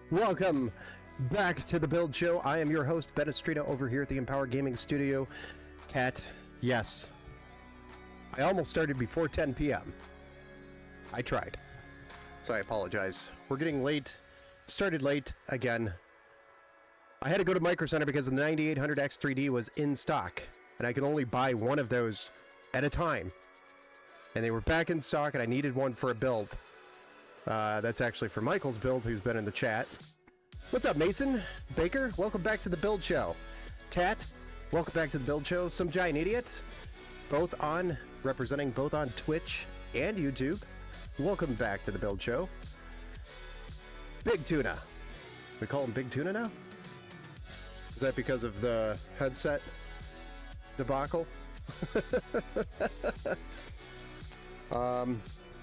Welcome back to the Build Show. I am your host, Ben Estrada, over here at the Empower Gaming Studio. Tat, yes. I almost started before 10 p.m. I tried. So I apologize. We're getting late. Started late again. I had to go to Micro Center because the 9800X 3D was in stock. And I could only buy one of those at a time. And they were back in stock and I needed one for a build. That's actually for Michael's build, who's been in the chat. What's up, Mason? Baker, welcome back to the Build Show. Tat, welcome back to the Build Show. Some Giant Idiot, representing both on Twitch and YouTube. Welcome back to the Build Show. Big Tuna. We call him Big Tuna now? Is that because of the headset debacle?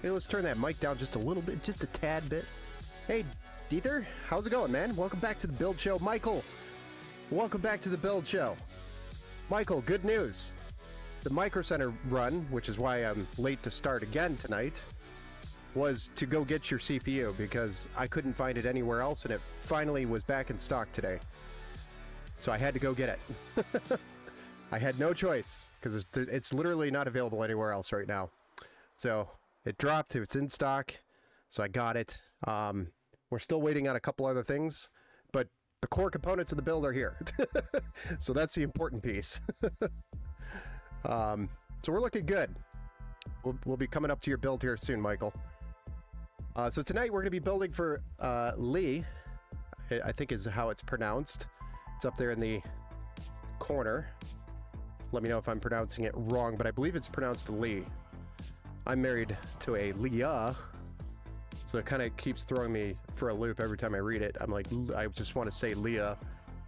Hey, let's turn that mic down just a little bit, just a tad bit. Hey, Deether, how's it going, man? Welcome back to the Build Show. Michael, welcome back to the Build Show. Michael, good news. The Micro Center run, which is why I'm late to start again tonight, was to go get your CPU because I couldn't find it anywhere else and it finally was back in stock today. So I had to go get it. I had no choice because it's literally not available anywhere else right now. So it dropped, it's in stock, so I got it. We're still waiting on a couple other things, but the core components of the build are here. So that's the important piece. So we're looking good. We'll be coming up to your build here soon, Michael. So tonight we're going to be building for Lee, I think is how it's pronounced. It's up there in the corner. Let me know if I'm pronouncing it wrong, but I believe it's pronounced Lee. I'm married to a Leah, so it kind of keeps throwing me for a loop every time I read it. I'm like, I just want to say Leah,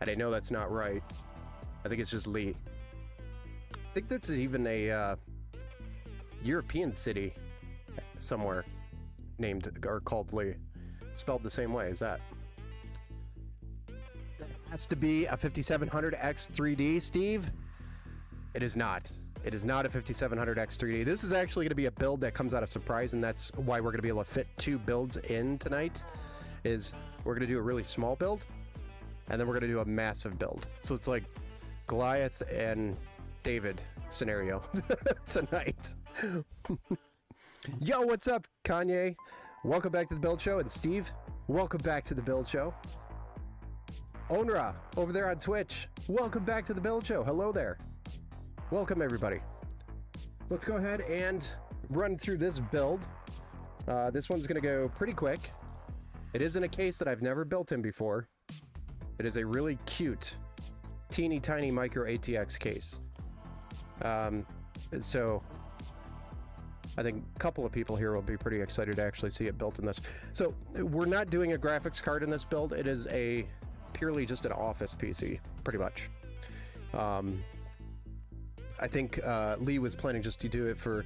and I know that's not right. I think it's just Lee. I think there's even a European city somewhere named or called Lee, spelled the same way as that. That has to be a 5700X 3D, Steve. It is not. It is not a 5700X 3D. This is actually going to be a build that comes out of surprise, and that's why we're going to be able to fit two builds in tonight. Is we're going to do a really small build, and then we're going to do a massive build. So it's like Goliath and David scenario tonight. Yo, what's up, Kanye? Welcome back to the Build Show. And Steve, welcome back to the Build Show. Onra, over there on Twitch, welcome back to the Build Show. Hello there. Welcome, everybody. Let's go ahead and run through this build. This one's going to go pretty quick. It is in a case that I've never built in before. It is a really cute, teeny tiny micro ATX case. So I think a couple of people here will be pretty excited to actually see it built in this. So we're not doing a graphics card in this build. It is purely just an office PC, pretty much. I think Lee was planning just to do it for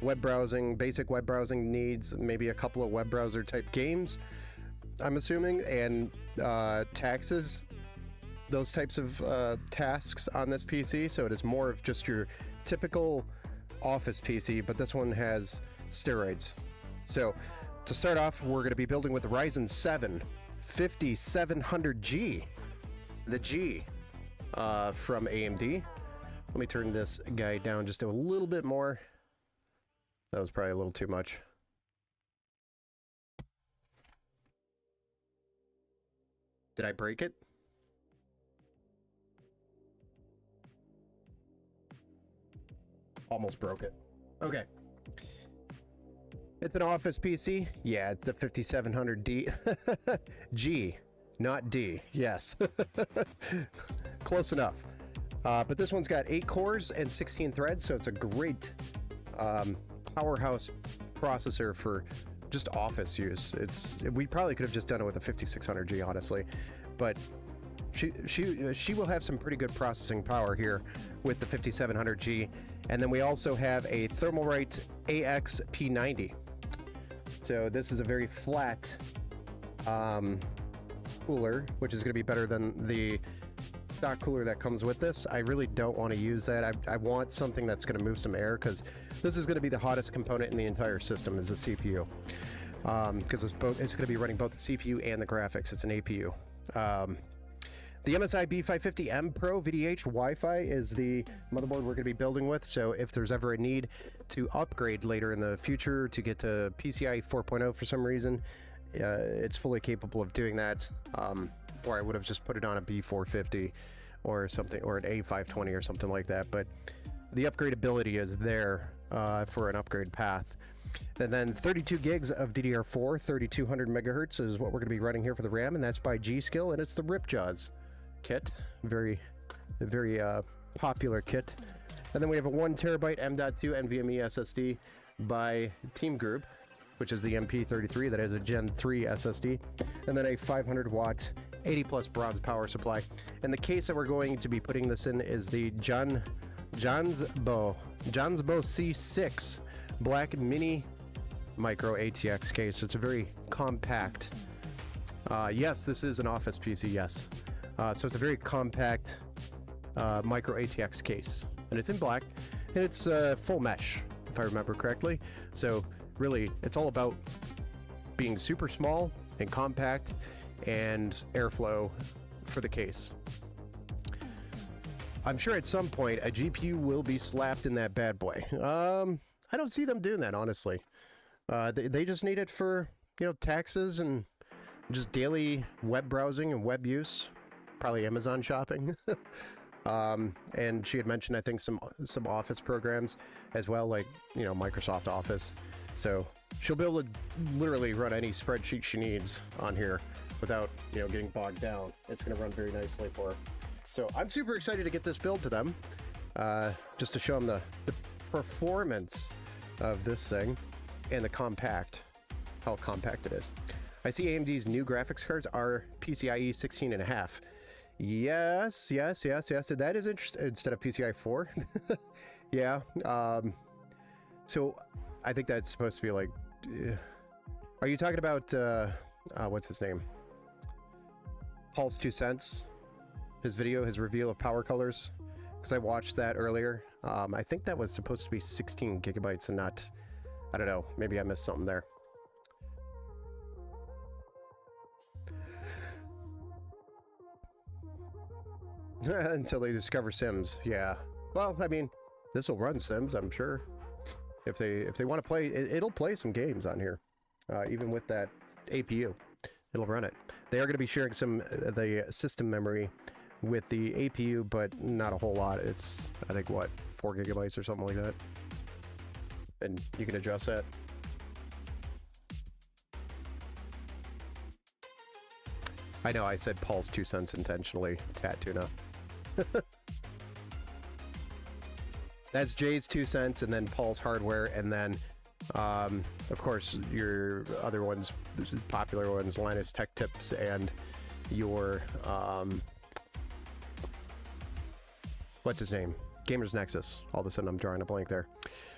web browsing, basic web browsing needs, maybe a couple of web browser type games, I'm assuming, and taxes, those types of tasks on this PC. So it is more of just your typical office PC, but this one has steroids. So to start off, we're going to be building with the Ryzen 7 5700G, the G from AMD. Let me turn this guy down just a little bit more. That was probably a little too much. Did I break it? Almost broke it. Okay. It's an office PC. Yeah, the 5700D. G, not D. Yes. Close enough. But this one's got 8 cores and 16 threads, so it's a great powerhouse processor for just office use. We probably could have just done it with a 5600G, honestly, but she will have some pretty good processing power here with the 5700G. And then we also have a Thermalright AX P90. So this is a very flat cooler, which is going to be better than the stock cooler that comes with this. I really don't want to use that. I want something that's going to move some air, because this is going to be the hottest component in the entire system, is the CPU. because it's going to be running both the CPU and the graphics. It's an APU. The MSI B550M Pro VDH Wi-Fi is the motherboard we're going to be building with, so if there's ever a need to upgrade later in the future to get to PCIe 4.0 for some reason, it's fully capable of doing that, or I would have just put it on a B450 or something, or an A520 or something like that, but the upgradability is there for an upgrade path. And then 32 gigs of DDR4, 3200 megahertz is what we're going to be running here for the RAM, and that's by G.Skill, and it's the Ripjaws kit. Very popular kit. And then we have a 1 terabyte M.2 NVMe SSD by Team Group, which is the MP33 that has a Gen 3 SSD, and then a 500 watt 80 plus bronze power supply. And the case that we're going to be putting this in is the Jansbo C6 Black Mini Micro ATX case. So it's a very compact. Yes, this is an office PC. Yes. So it's a very compact micro ATX case, and it's in black, and it's full mesh, if I remember correctly. So really, it's all about being super small and compact and airflow for the case. I'm sure at some point a GPU will be slapped in that bad boy. I don't see them doing that, honestly. They just need it for, taxes and just daily web browsing and web use. Probably Amazon shopping. And she had mentioned, I think, some office programs as well, like, Microsoft Office. So she'll be able to literally run any spreadsheet she needs on here without, getting bogged down. It's going to run very nicely for her. So I'm super excited to get this build to them, just to show them the performance of this thing and how compact it is. I see AMD's new graphics cards are PCIe 16.5. Yes. That is interesting. Instead of PCIe 4. Yeah. So I think that's supposed to be like... Are you talking about... what's his name? Paul's 2 cents? His video, his reveal of power colors? Because I watched that earlier. I think that was supposed to be 16 gigabytes and not... I don't know. Maybe I missed something there. Until they discover Sims. Yeah. Well, I mean, this will run Sims, I'm sure. If they want to play, it'll play some games on here. Even with that APU, it'll run it. They are going to be sharing some the system memory with the APU, but not a whole lot. It's, I think, what, 4 gigabytes or something like that. And you can adjust that. I know I said Paul's 2 cents intentionally, Tatuna. That's Jay's 2 cents, and then Paul's Hardware, and then, of course, your other ones, popular ones, Linus Tech Tips, and your, what's his name? Gamers Nexus. All of a sudden, I'm drawing a blank there.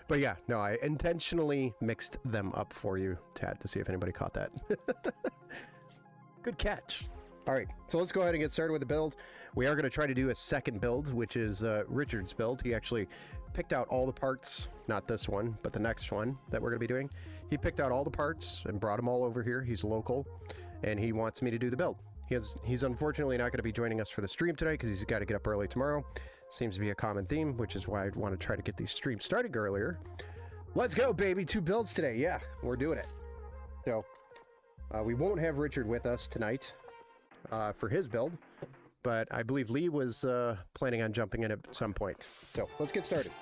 But yeah, no, I intentionally mixed them up for you, Tat, to see if anybody caught that. Good catch. All right, so let's go ahead and get started with the build. We are going to try to do a second build, which is Richard's build. He actually picked out all the parts, not this one, but the next one that we're going to be doing. He picked out all the parts and brought them all over here. He's local, and he wants me to do the build. He's unfortunately not going to be joining us for the stream today because he's got to get up early tomorrow. Seems to be a common theme, which is why I want to try to get these streams started earlier. Let's go, baby. 2 builds today. Yeah, we're doing it. So we won't have Richard with us tonight for his build, but I believe Lee was planning on jumping in at some point. So let's get started.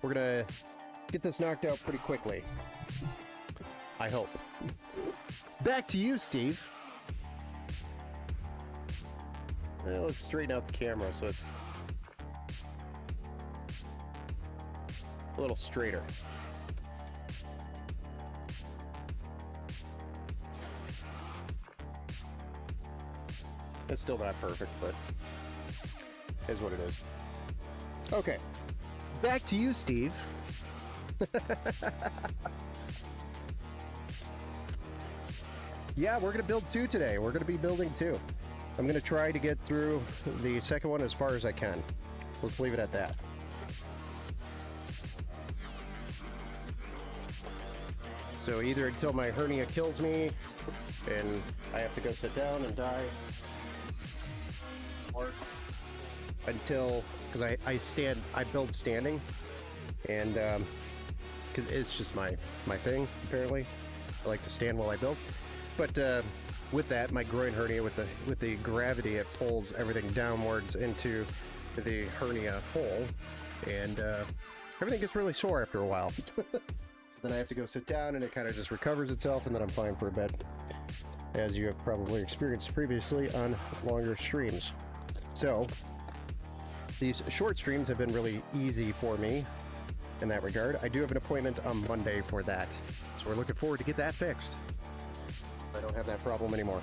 We're gonna get this knocked out pretty quickly, I hope. Back to you, Steve. Well, let's straighten out the camera so it's a little straighter. It's still not perfect, but is what it is. Okay, back to you, Steve. Yeah, we're gonna build 2 today. We're gonna be building 2. I'm gonna try to get through the second one as far as I can. Let's leave it at that. So either until my hernia kills me and I have to go sit down and die, or until, because I build standing, and because it's just my thing, apparently. I like to stand while I build. But with that, my groin hernia, with the gravity, it pulls everything downwards into the hernia hole, and everything gets really sore after a while. So then I have to go sit down, and it kind of just recovers itself, and then I'm fine for a bit, as you have probably experienced previously on longer streams. So these short streams have been really easy for me in that regard. I do have an appointment on Monday for that, so we're looking forward to get that fixed. I don't have that problem anymore.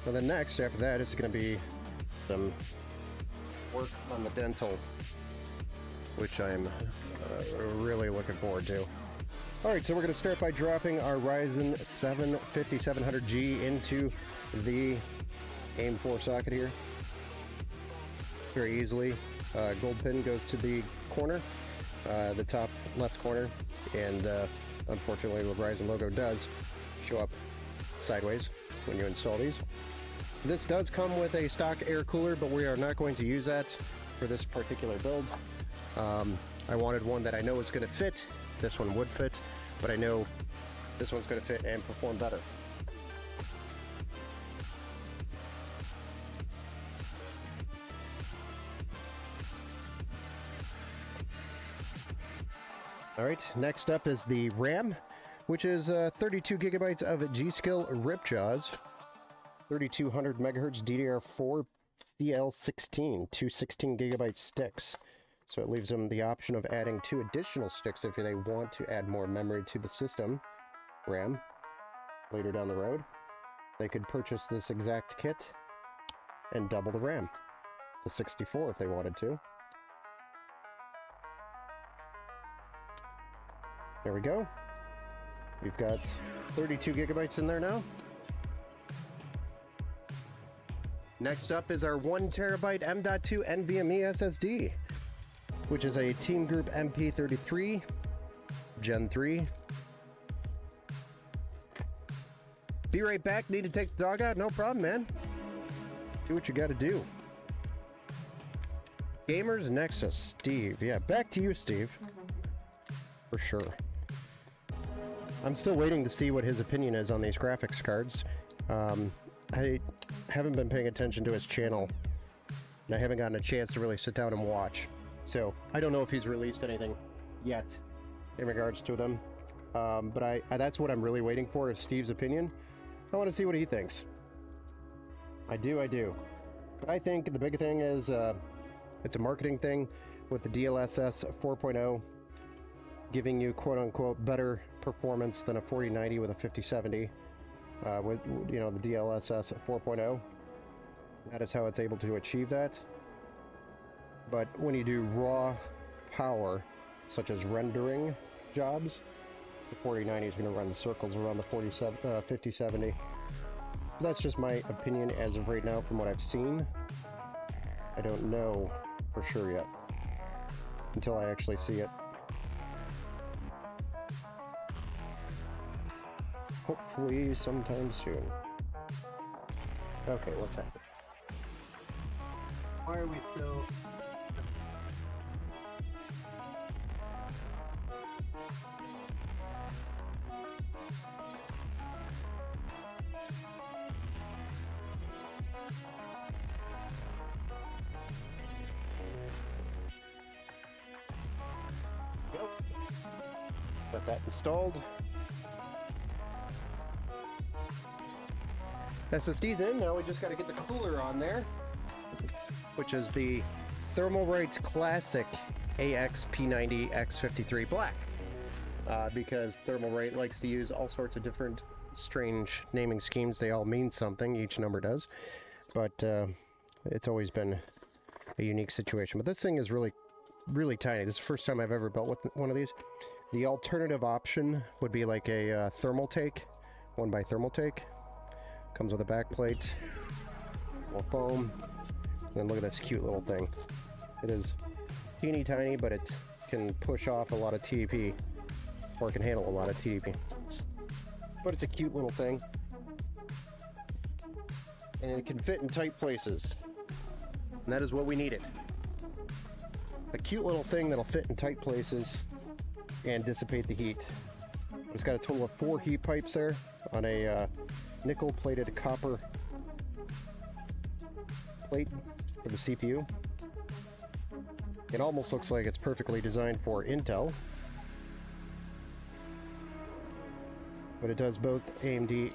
And then next, after that, it's going to be some work on the dental, which I'm really looking forward to. Alright, so we're going to start by dropping our Ryzen 7 5700G into the AIM 4 socket here. Very easily. Gold pin goes to the corner, the top left corner, and unfortunately the Ryzen logo does show up sideways when you install these. This does come with a stock air cooler, but we are not going to use that for this particular build. I wanted one that I know is going to fit. This one would fit, but I know this one's going to fit and perform better. Alright, next up is the RAM, which is 32 gigabytes of G.Skill Ripjaws, 3200 megahertz DDR4 CL16, two 16 gigabyte sticks. So it leaves them the option of adding 2 additional sticks if they want to add more memory to the system, RAM, later down the road. They could purchase this exact kit and double the RAM to 64 if they wanted to. There we go. We've got 32 gigabytes in there now. Next up is our 1 terabyte M.2 NVMe SSD, which is a Team Group MP33 Gen 3. Be right back. Need to take the dog out? No problem, man. Do what you gotta do. Gamers Nexus, Steve. Yeah, back to you, Steve. For sure. I'm still waiting to see what his opinion is on these graphics cards. I haven't been paying attention to his channel, and I haven't gotten a chance to really sit down and watch. So I don't know if he's released anything yet in regards to them. But that's what I'm really waiting for, is Steve's opinion. I want to see what he thinks. I do. But I think the big thing is it's a marketing thing with the DLSS 4.0 giving you quote-unquote better performance than a 4090 with a 5070 with, you know, the DLSS 4.0. That is how it's able to achieve that. But when you do raw power, such as rendering jobs, the 4090 is going to run circles around the 5070. That's just my opinion as of right now from what I've seen. I don't know for sure yet until I actually see it. Hopefully sometime soon. Okay, what's happening? Why are we so... Got that installed. SSD's in, now we just got to get the cooler on there, which is the Thermalright Classic AX-P90 X53 Black, because Thermalright likes to use all sorts of different strange naming schemes. They all mean something, each number does, but it's always been a unique situation. But this thing is really tiny. This is the first time I've ever built with one of these. The alternative option would be like a Thermaltake, one by Thermaltake. Comes with a back plate, more foam, and then look at this cute little thing. It is teeny tiny, but it can push off a lot of TP or it can handle a lot of TDP. But it's a cute little thing. And it can fit in tight places. And that is what we needed. A cute little thing that'll fit in tight places and dissipate the heat. It's got a total of 4 heat pipes there on a nickel-plated copper plate for the CPU. It almost looks like it's perfectly designed for Intel, but it does both AMD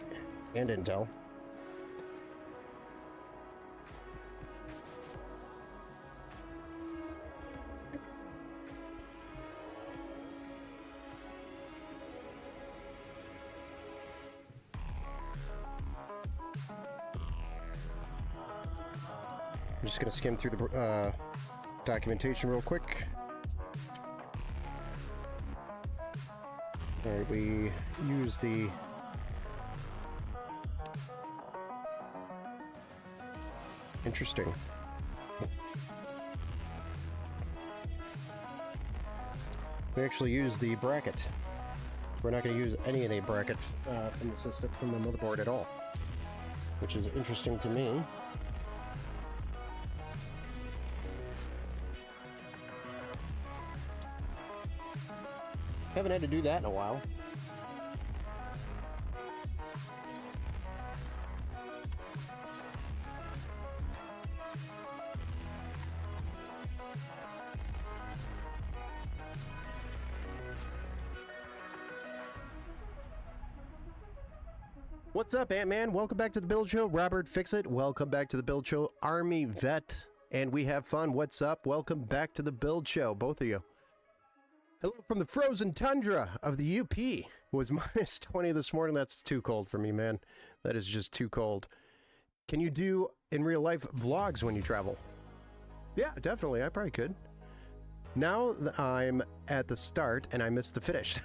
and Intel. I'm just going to skim through the documentation real quick. Alright, we use the interesting. We actually use the bracket. We're not going to use any of the bracket from the system, from the motherboard at all, which is interesting to me. Haven't had to do that in a while. What's up, Ant-Man? Welcome back to the Build Show. Robert Fixit, welcome back to the Build Show. Army Vet, and we have fun. What's up? Welcome back to the Build Show, both of you. Hello from the frozen tundra of the UP. It was minus 20 this morning. That's too cold for me, man. That is just too cold. Can you do, in real life, vlogs when you travel? Yeah, definitely. I probably could. Now I'm at the start and I missed the finish.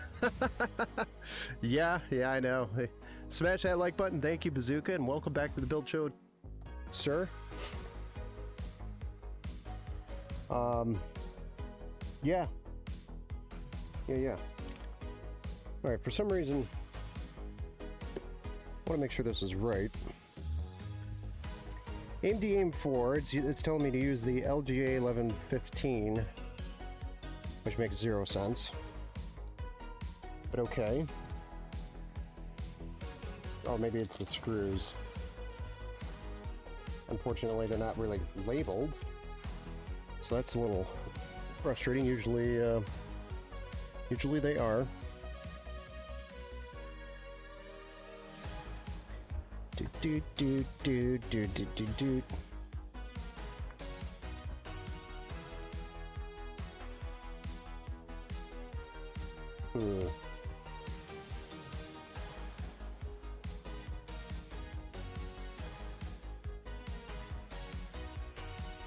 Yeah, I know. Hey, smash that like button. Thank you, Bazooka, and welcome back to the Build Show, sir. Yeah. Yeah. Alright, for some reason, I want to make sure this is right. AMD AIM4, it's telling me to use the LGA 1115, which makes 0 sense. But okay. Oh, maybe it's the screws. Unfortunately, they're not really labeled. So that's a little frustrating. Usually they are. Do.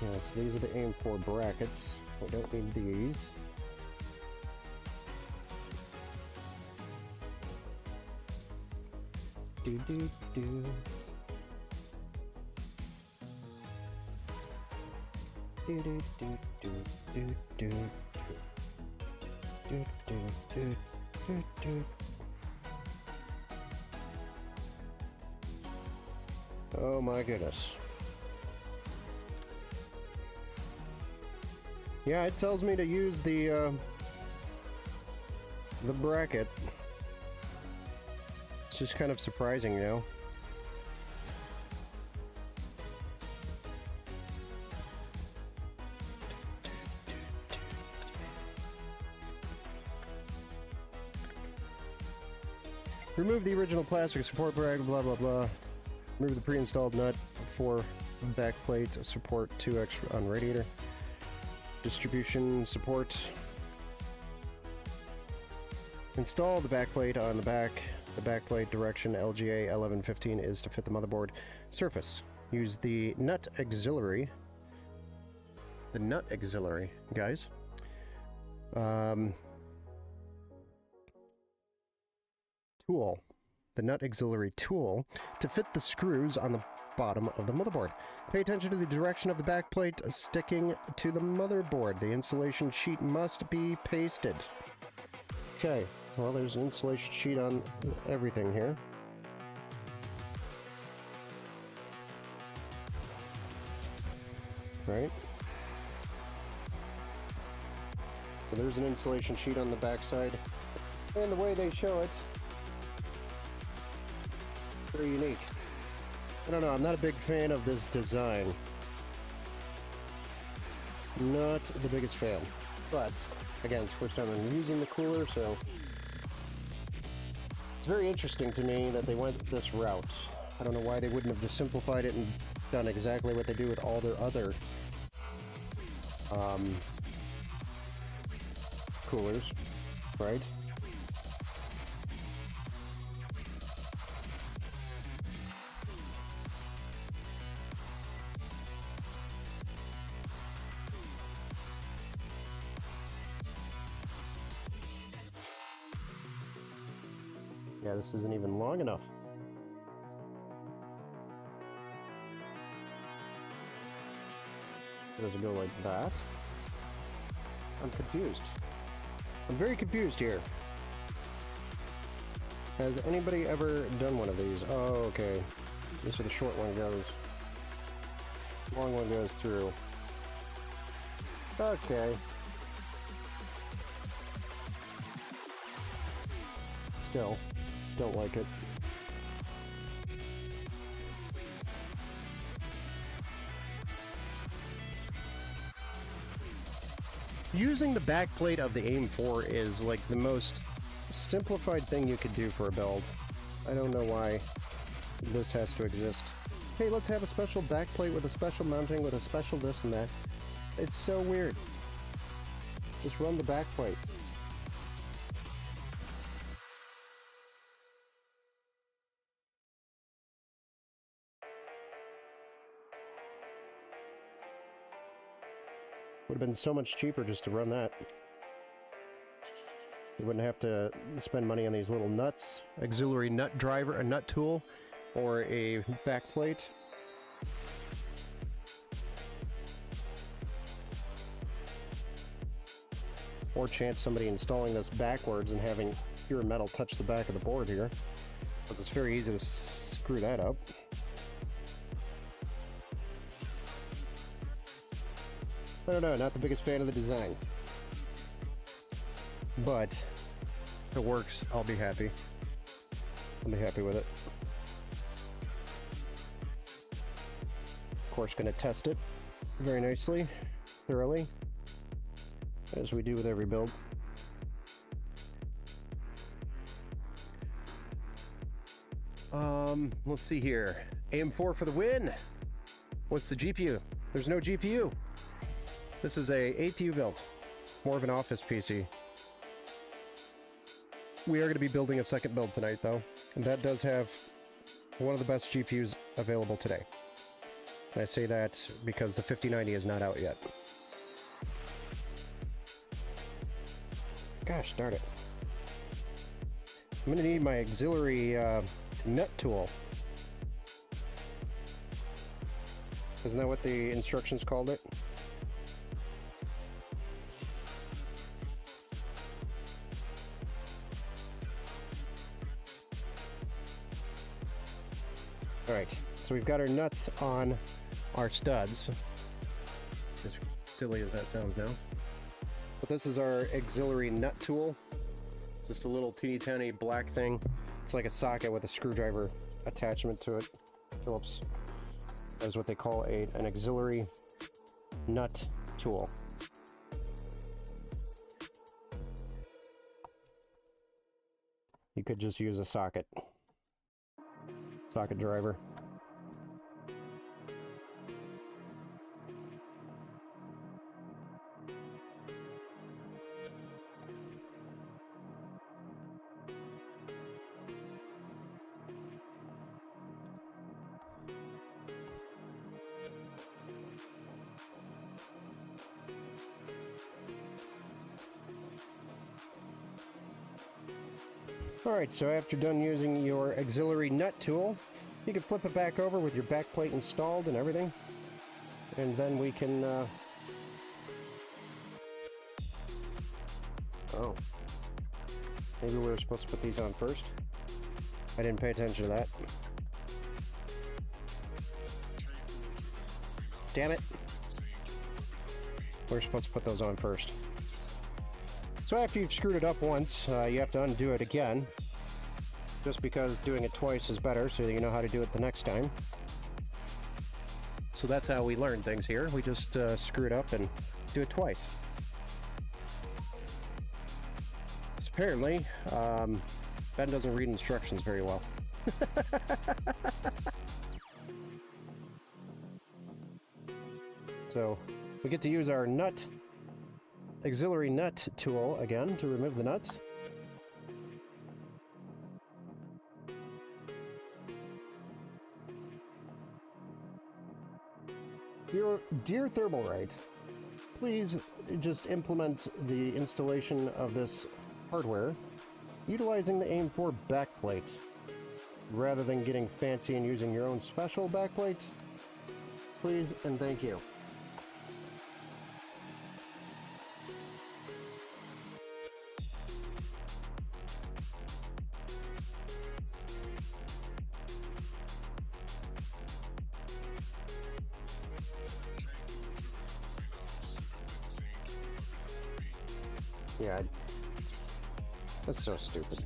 Yeah, so these are the AIM4 brackets. We don't need these. Do. Oh my goodness. Yeah, it tells me to use the bracket. It's just kind of surprising, you know. Remove the original plastic support bracket, blah blah blah. Remove the pre-installed nut for backplate support 2X on radiator. Distribution support. Install the backplate on the back. The backplate direction LGA 1115 is to fit the motherboard surface. Use the nut auxiliary. The nut auxiliary, guys. Tool. The nut auxiliary tool to fit the screws on the bottom of the motherboard. Pay attention to the direction of the backplate sticking to the motherboard. The insulation sheet must be pasted. Okay. Well, there's an insulation sheet on everything here. Right? So there's an insulation sheet on the backside. And the way they show it, very unique. I don't know, I'm not a big fan of this design. Not the biggest fan. But, again, it's the first time I'm using the cooler, so... It's very interesting to me that they went this route. I don't know why they wouldn't have just simplified it and done exactly what they do with all their other coolers, right? Yeah, this isn't even long enough. Does it go like that? I'm confused. I'm very confused here. Has anybody ever done one of these? Oh, okay. This is where the short one goes. Long one goes through. Okay. Still, don't like it. Using the back plate of the AIM-4 is like the most simplified thing you could do for a build. I don't know why this has to exist. Hey, let's have a special back plate with a special mounting with a special this and that. It's so weird. Just run the back plate. Would have been so much cheaper just to run that. You wouldn't have to spend money on these little nuts, auxiliary nut driver, a nut tool, or a back plate. Or chance somebody installing this backwards and having pure metal touch the back of the board here. Because it's very easy to screw that up. I don't know, not the biggest fan of the design. But if it works, I'll be happy. I'll be happy with it. Of course, gonna test it very nicely, thoroughly, as we do with every build. Let's see here. AM4 for the win! What's the GPU? There's no GPU! This is a APU build. More of an office PC. We are going to be building a second build tonight, though. And that does have one of the best GPUs available today. And I say that because the 5090 is not out yet. Gosh darn it. I'm going to need my auxiliary nut tool. Isn't that what the instructions called it? Alright, so we've got our nuts on our studs. As silly as that sounds now. But this is our auxiliary nut tool. Just a little teeny tiny black thing. It's like a socket with a screwdriver attachment to it. Phillips is what they call an auxiliary nut tool. You could just use a socket driver. Alright, so after done using your auxiliary nut tool, you can flip it back over with your back plate installed and everything. And then we can, oh. Maybe we were supposed to put these on first. I didn't pay attention to that. Damn it. We're supposed to put those on first. So after you've screwed it up once, you have to undo it again. Just because doing it twice is better, so you know how to do it the next time. So that's how we learn things here. We just screw it up and do it twice. So apparently, Ben doesn't read instructions very well. So we get to use our auxiliary nut tool again to remove the nuts. Dear Thermalright, please just implement the installation of this hardware utilizing the AIM-4 backplate rather than getting fancy and using your own special backplate. Please and thank you. Yeah, that's so stupid.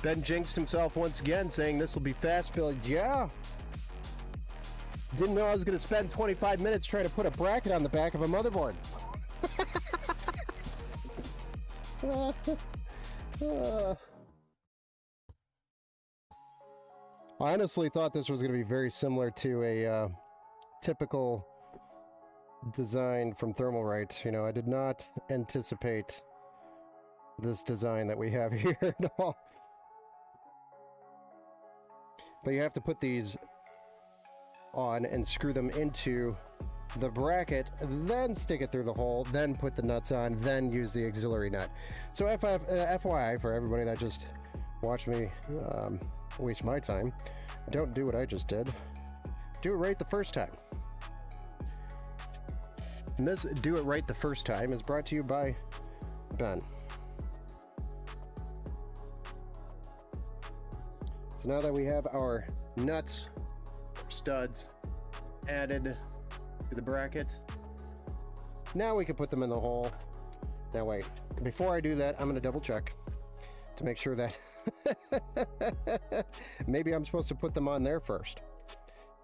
Ben jinxed himself once again, saying this will be fast build. Yeah. Didn't know I was going to spend 25 minutes trying to put a bracket on the back of a motherboard. I honestly thought this was going to be very similar to a typical design from Thermalright. You know, I did not anticipate this design that we have here at all. But you have to put these on and screw them into the bracket, then stick it through the hole, then put the nuts on, then use the auxiliary nut. So FYI, for everybody that just watched me waste my time, don't do what I just did. Do it right the first time. And this Do It Right the First Time is brought to you by Ben. So now that we have our nuts, studs added to the bracket, now we can put them in the hole. Now wait, before I do that, I'm going to double check to make sure that maybe I'm supposed to put them on there first.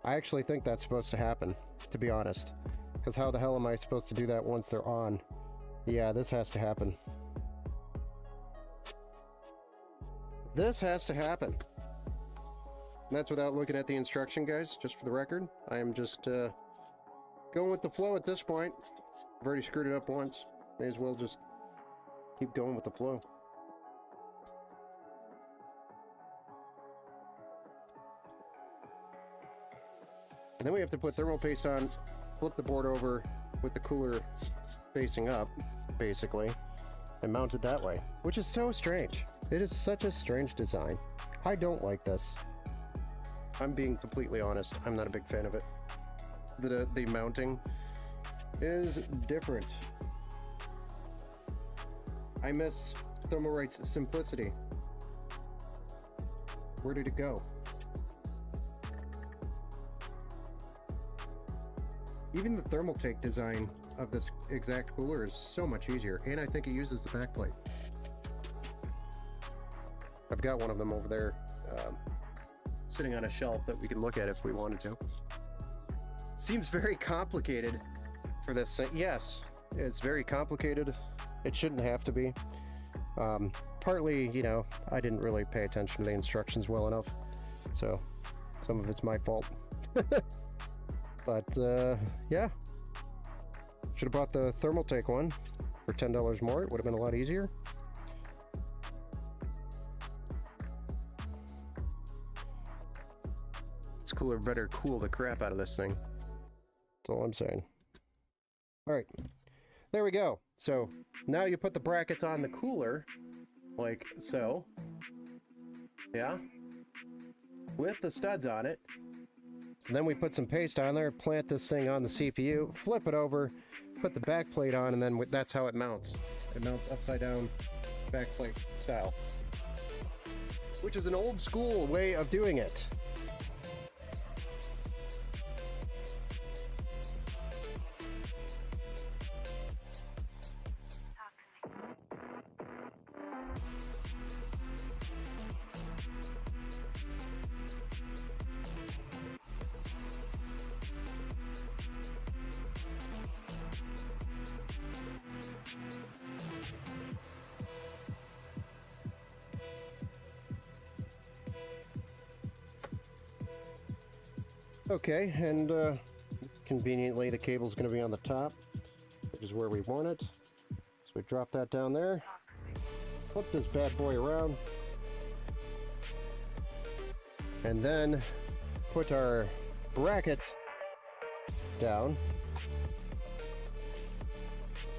I actually think that's supposed to happen, to be honest, because how the hell am I supposed to do that once they're on? Yeah, this has to happen. This has to happen. And that's without looking at the instruction, guys, just for the record. I am just going with the flow at this point. I've already screwed it up once. May as well just keep going with the flow. And then we have to put thermal paste on, flip the board over with the cooler facing up, basically, and mount it that way, which is so strange. It is such a strange design. I don't like this. I'm being completely honest. I'm not a big fan of it. The mounting is different. I miss Thermalright's simplicity. Where did it go? Even the Thermaltake design of this exact cooler is so much easier, and I think it uses the backplate. I've got one of them over there, sitting on a shelf that we can look at if we wanted to. Seems very complicated for this. Yes, it's very complicated. It shouldn't have to be. Partly, you know, I didn't really pay attention to the instructions well enough, so some of it's my fault. But, yeah. Should have bought the Thermaltake one for $10 more. It would have been a lot easier. This cooler better cool the crap out of this thing. That's all I'm saying. Alright. There we go. So, now you put the brackets on the cooler, like so. Yeah. With the studs on it. So then we put some paste on there, plant this thing on the CPU, flip it over, put the back plate on, and then that's how it mounts. It mounts upside down, back plate style. Which is an old school way of doing it. Okay, and conveniently the cable's going to be on the top, which is where we want it. So we drop that down there, flip this bad boy around, and then put our bracket down.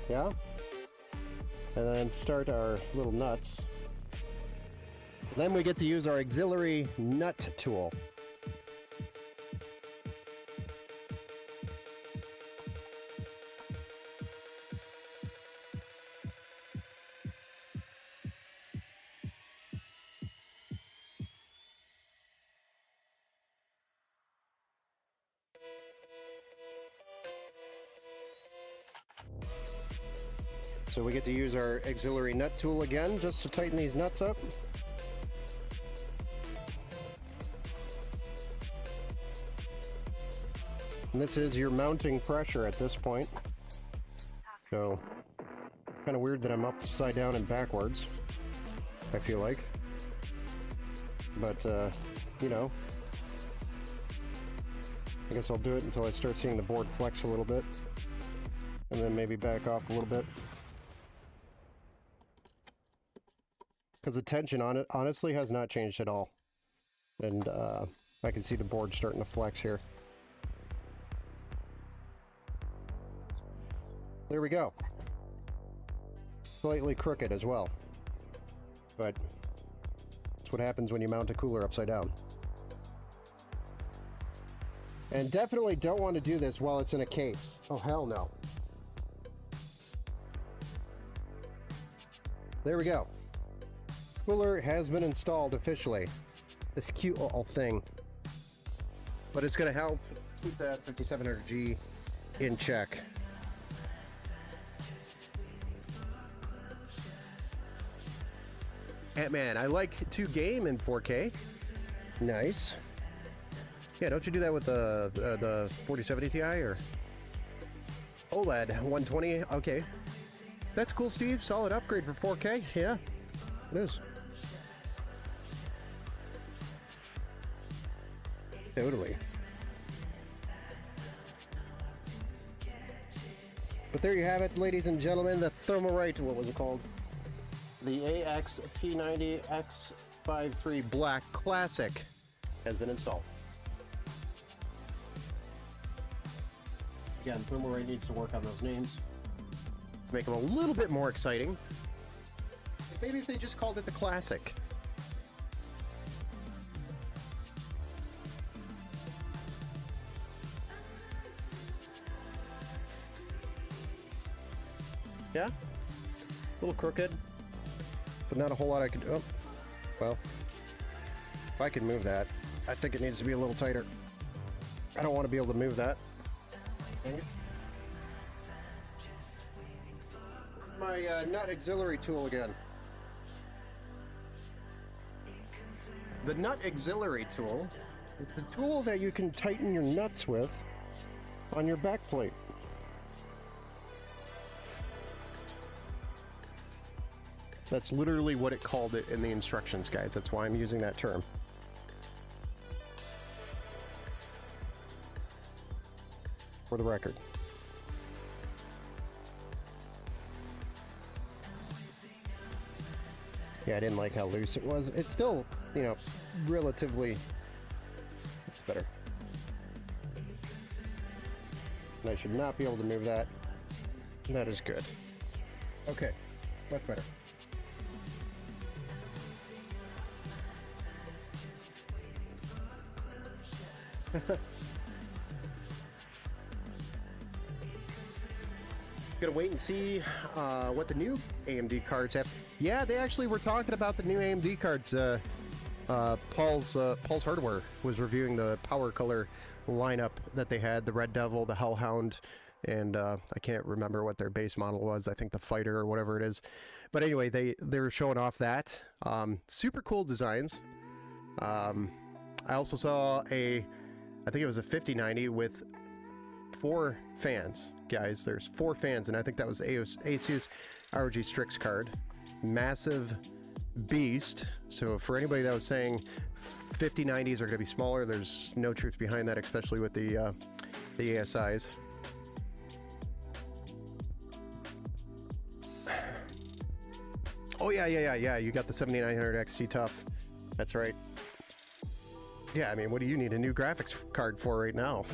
Yeah? And then start our little nuts. Then we get to use our auxiliary nut tool. So we get to use our auxiliary nut tool again just to tighten these nuts up. And this is your mounting pressure at this point. So, kind of weird that I'm upside down and backwards, I feel like. But, you know, I guess I'll do it until I start seeing the board flex a little bit. And then maybe back off a little bit. Because the tension on it, honestly, has not changed at all. And I can see the board starting to flex here. There we go. Slightly crooked as well. But that's what happens when you mount a cooler upside down. And definitely don't want to do this while it's in a case. Oh, hell no. There we go. Cooler has been installed officially. This cute little thing. But it's going to help keep that 5700G in check. Ant-Man, I like to game in 4K. Nice. Yeah, don't you do that with the 4070 Ti or OLED 120? Okay. That's cool, Steve. Solid upgrade for 4K. Yeah, it is. Totally. But there you have it, ladies and gentlemen. The Thermalright, what was it called? The AX-P90X53 Black Classic has been installed. Again, Thermalright needs to work on those names to make them a little bit more exciting. Maybe if they just called it the Classic. Yeah? A little crooked, but not a whole lot I could do. Oh, well, if I can move that, I think it needs to be a little tighter. I don't want to be able to move that. My nut auxiliary tool again. The nut auxiliary tool is the tool that you can tighten your nuts with on your back plate. That's literally what it called it in the instructions, guys. That's why I'm using that term. For the record. Yeah, I didn't like how loose it was. It's still, you know, relatively... It's better. And I should not be able to move that. That is good. Okay, much better. Gonna wait and see what the new AMD cards have. Yeah, they actually were talking about the new AMD cards. Paul's Hardware was reviewing the Power Color lineup that they had, the Red Devil, the Hellhound, and I can't remember what their base model was. I think the Fighter or whatever it is. But anyway, they were showing off that. Super cool designs. I also saw I think it was a 5090 with 4 fans, guys. There's 4 fans, and I think that was Asus ROG Strix card. Massive beast. So for anybody that was saying 5090s are going to be smaller, there's no truth behind that, especially with the ASIs. Oh yeah, you got the 7900 XT Tough. That's right. Yeah, I mean, what do you need a new graphics card for right now?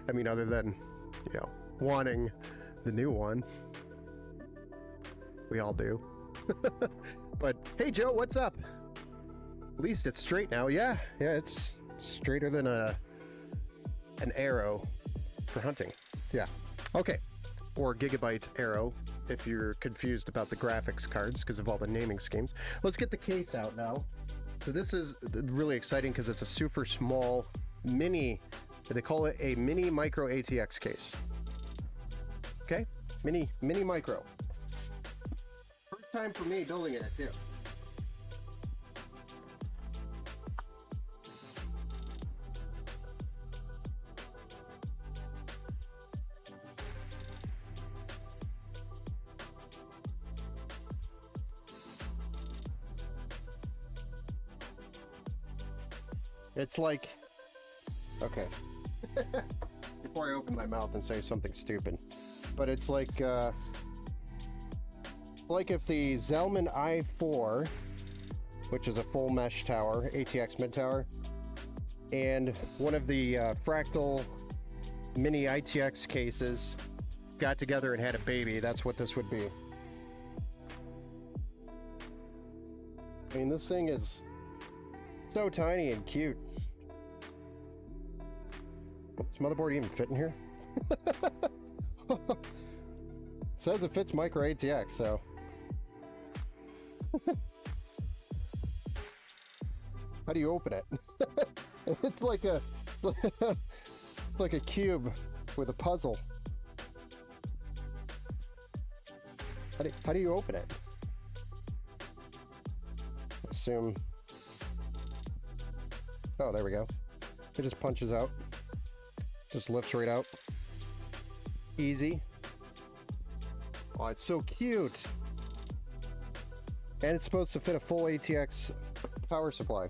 I mean, other than, you know, wanting the new one. We all do. But hey, Joe, what's up? At least it's straight now. Yeah, it's straighter than an arrow for hunting. Yeah. Okay. Or Gigabyte arrow if you're confused about the graphics cards because of all the naming schemes. Let's get the case out now. So this is really exciting because it's a super small mini, they call it a mini micro ATX case. Okay, mini micro. First time for me building it too. It's like, okay, before I open my mouth and say something stupid, but it's like if the Zelman i4, which is a full mesh tower, ATX mid tower, and one of the Fractal mini ITX cases got together and had a baby, that's what this would be. I mean, this thing is so tiny and cute. Does this motherboard even fit in here? It says it fits micro ATX, so. How do you open it? It's like a like a cube with a puzzle. How do you open it? Assume. Oh, there we go. It just punches out. Just lifts right out. Easy. Oh, it's so cute. And it's supposed to fit a full ATX power supply,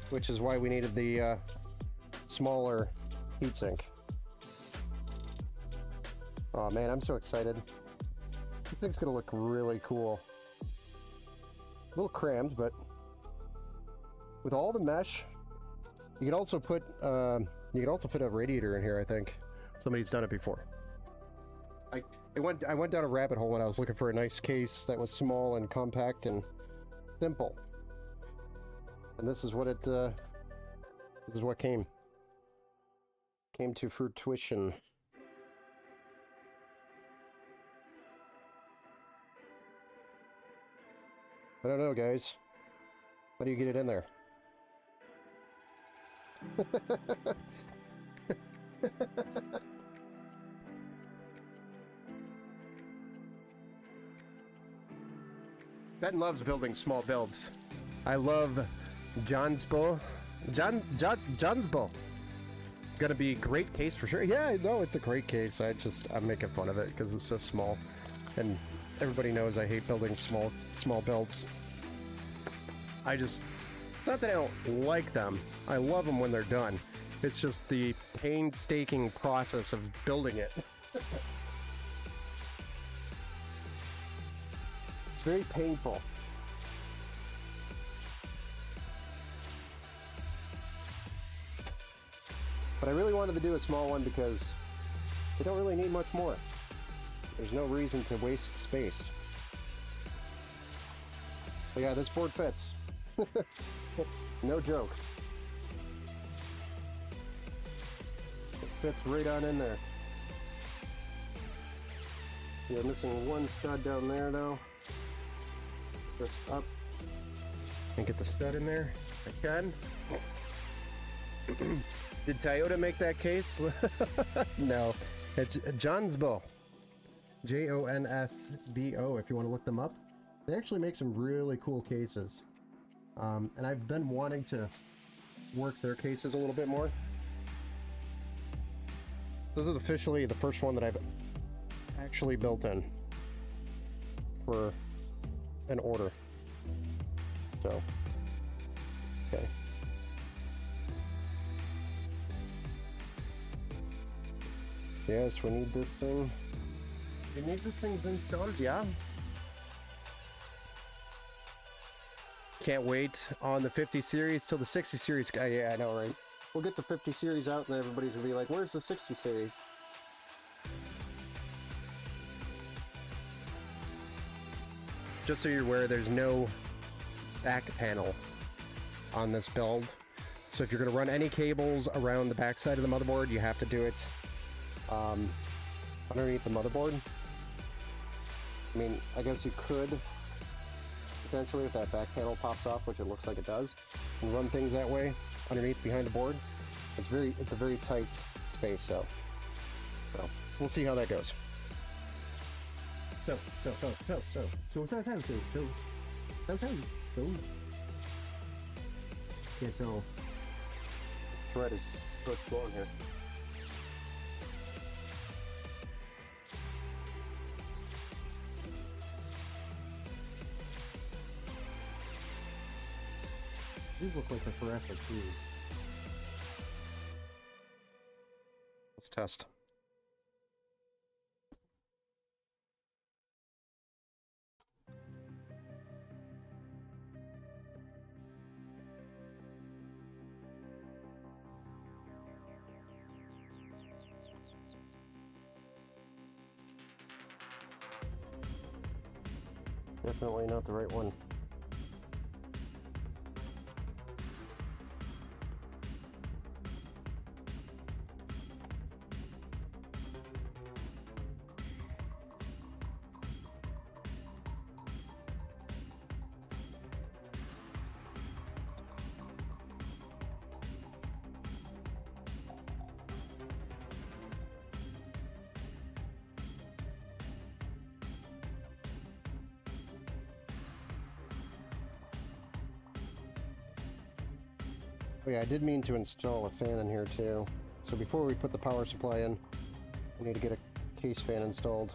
which is why we needed the smaller heatsink. Oh man, I'm so excited. This thing's gonna look really cool. A little crammed, but with all the mesh, you can also put fit a radiator in here. I think somebody's done it before. I went down a rabbit hole when I was looking for a nice case that was small and compact and simple. And this is what it this is what came to fruition. I don't know, guys. How do you get it in there? Ben loves building small builds. I love Johnsbo. Johnsbo. Gonna be a great case for sure. Yeah, I know it's a great case. I'm making fun of it because it's so small, and everybody knows I hate building small builds. It's not that I don't like them. I love them when they're done. It's just the painstaking process of building it. It's very painful. But I really wanted to do a small one because they don't really need much more. There's no reason to waste space. But yeah, this board fits. No joke. It fits right on in there. Yeah, missing one stud down there though. Just up and get the stud in there. I can. Did Toyota make that case? No, it's Jonsbo. Jonsbo if you want to look them up. They actually make some really cool cases. And I've been wanting to work their cases a little bit more. This is officially the first one that I've actually built in for an order. So, okay. Yes, we need this thing. It needs this thing's installed, yeah. Can't wait on the 50 series till the 60 series. Yeah, I know, right? We'll get the 50 series out and everybody's gonna be like, where's the 60 series? Just so you're aware, there's no back panel on this build. So if you're gonna run any cables around the back side of the motherboard, you have to do it underneath the motherboard. I mean, I guess you could potentially, if that back panel pops off, which it looks like it does, and run things that way underneath behind the board. It's a very tight space, so we'll see how that goes. So can't tell. Thread is so going here. These look like the fluorescent keys. Let's test. Definitely not the right one. Oh yeah, I did mean to install a fan in here too. So before we put the power supply in, we need to get a case fan installed.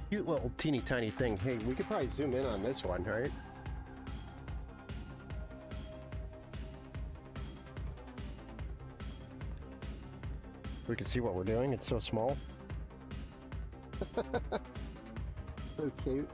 Cute little teeny tiny thing. Hey, we could probably zoom in on this one, right? We can see what we're doing. It's so small. So cute.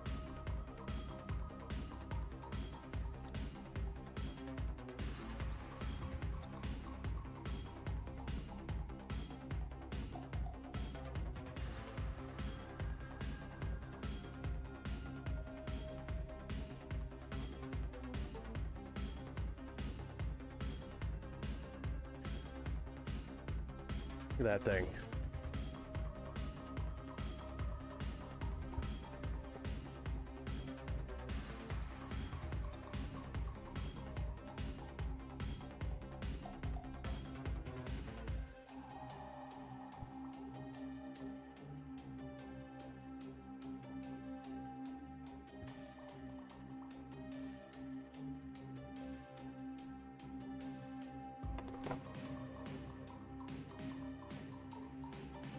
Look at that thing.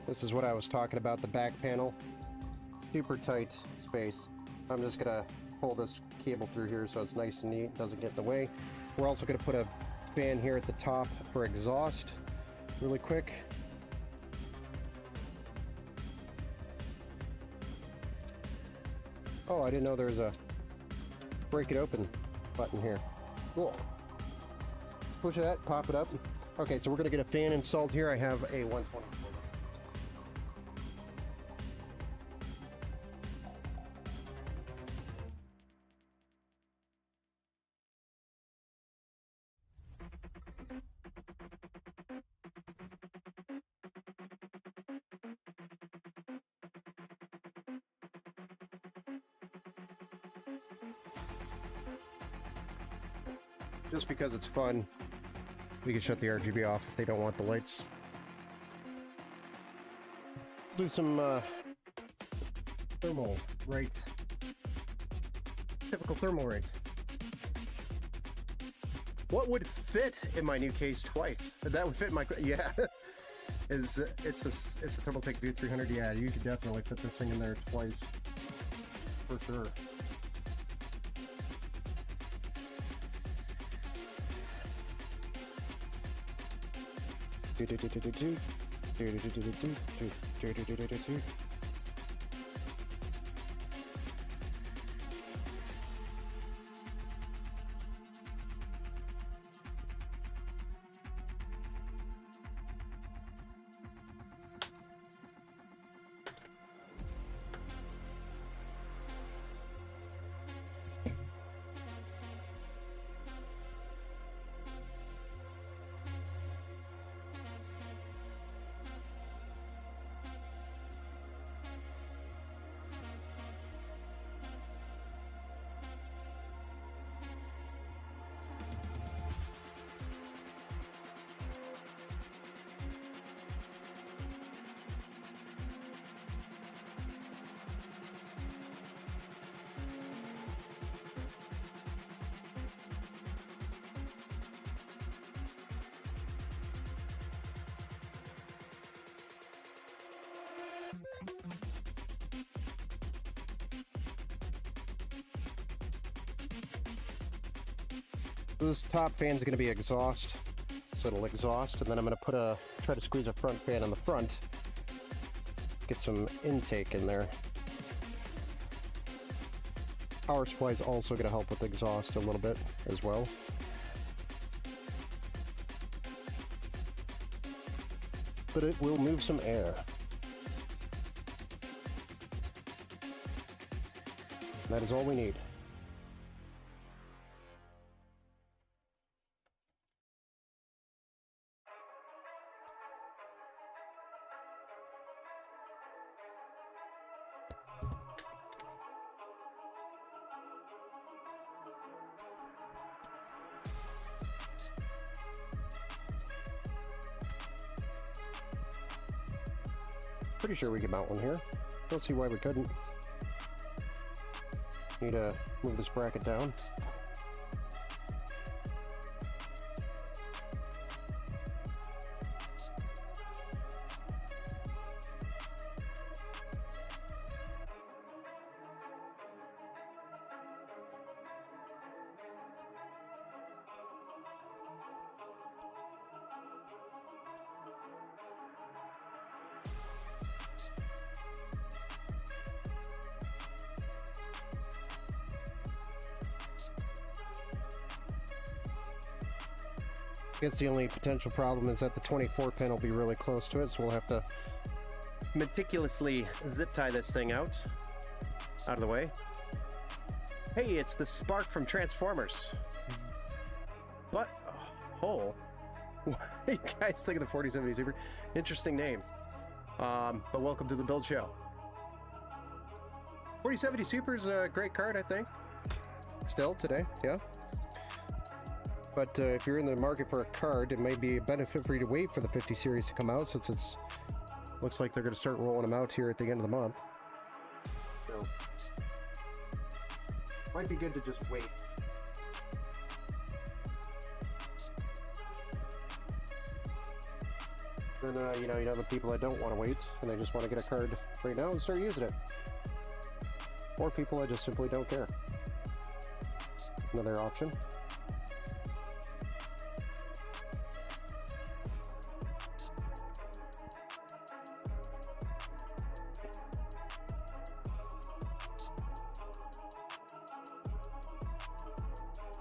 This is what I was talking about, the back panel. Super tight space. I'm just gonna pull this cable through here so it's nice and neat, doesn't get in the way. We're also gonna put a fan here at the top for exhaust, really quick. Oh, I didn't know there was a break it open button here. Cool. Push that, pop it up. Okay, so we're going to get a fan installed here. I have a 124. Just because it's fun, we can shut the RGB off if they don't want the lights. Do some thermal rate. Typical thermal rate. What would fit in my new case twice? That would fit in my, yeah. It's the Thermaltake View 300. Yeah, you could definitely fit this thing in there twice, for sure. This top fan's going to be exhaust, so it'll exhaust, and then I'm going to try to squeeze a front fan on the front, get some intake in there. Power supply is also going to help with exhaust a little bit as well. But it will move some air. That is all we need. Pretty sure we can mount one here. Don't see why we couldn't. Need to move this bracket down. I guess the only potential problem is that the 24 pin will be really close to it, so we'll have to meticulously zip tie this thing out of the way. Hey, it's the Spark from Transformers. But hole. What do you guys think of the 4070 Super? Interesting name. But welcome to the Build Show. 4070 Super is a great card, I think. Still today, yeah. But if you're in the market for a card, it may be a benefit for you to wait for the 50 series to come out, since it's looks like they're going to start rolling them out here at the end of the month. So, might be good to just wait. Then, you know the people that don't want to wait, and they just want to get a card right now and start using it. Or people that just simply don't care. Another option.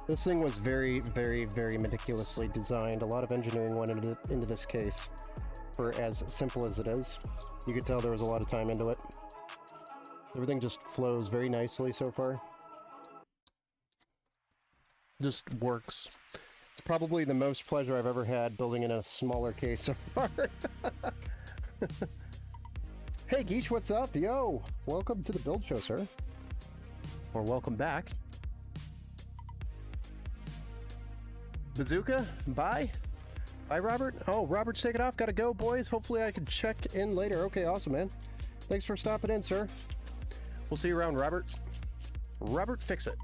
This thing was very, very, very meticulously designed. A lot of engineering went into this case for as simple as it is. You could tell there was a lot of time into it. Everything just flows very nicely so far. Just works. It's probably the most pleasure I've ever had building in a smaller case so far. Hey Geesh, what's up? Yo! Welcome to the build show, sir. Or welcome back. Bazooka, bye. Bye, Robert. Oh, Robert's taking off. Gotta go, boys. Hopefully I can check in later. Okay, awesome, man. Thanks for stopping in, sir. We'll see you around, Robert. Robert, fix it.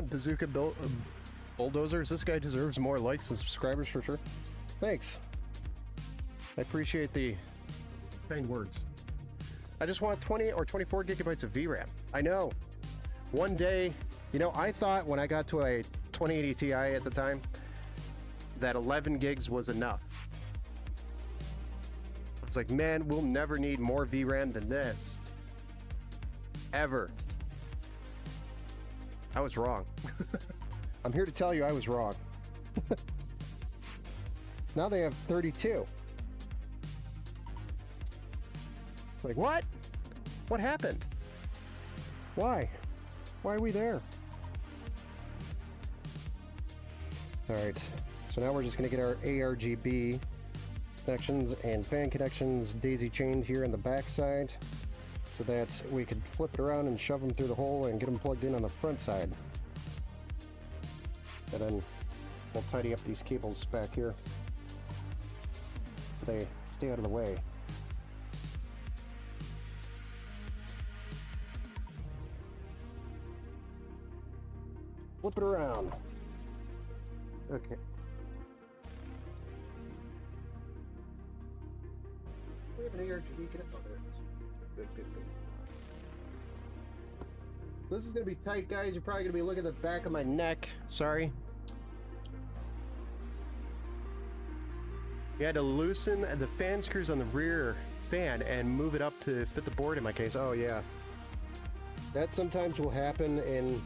Bazooka bulldozers. This guy deserves more likes and subscribers for sure. Thanks. I appreciate the kind words. I just want 20 or 24 gigabytes of VRAM. I know. One day, you know, I thought when I got to a 2080 Ti at the time that 11 gigs was enough. It's like, man, we'll never need more VRAM than this. Ever. I was wrong. I'm here to tell you I was wrong. Now they have 32. Like, what? What happened? Why? Why are we there? Alright, so now we're just going to get our ARGB connections and fan connections daisy chained here in the back side so that we could flip it around and shove them through the hole and get them plugged in on the front side. And then we'll tidy up these cables back here so they stay out of the way. Flip it around. Okay. We have an ARGB connect. Oh, there it is. Good, good, good. This is going to be tight, guys. You're probably going to be looking at the back of my neck. Sorry. You had to loosen the fan screws on the rear fan and move it up to fit the board in my case. Oh, yeah. That sometimes will happen in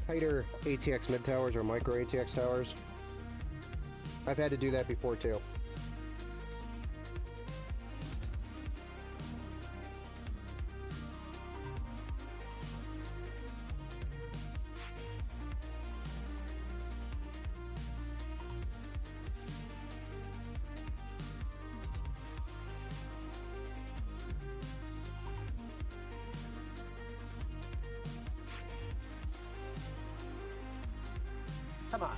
tighter ATX mid towers or micro ATX towers. I've had to do that before too. Come on.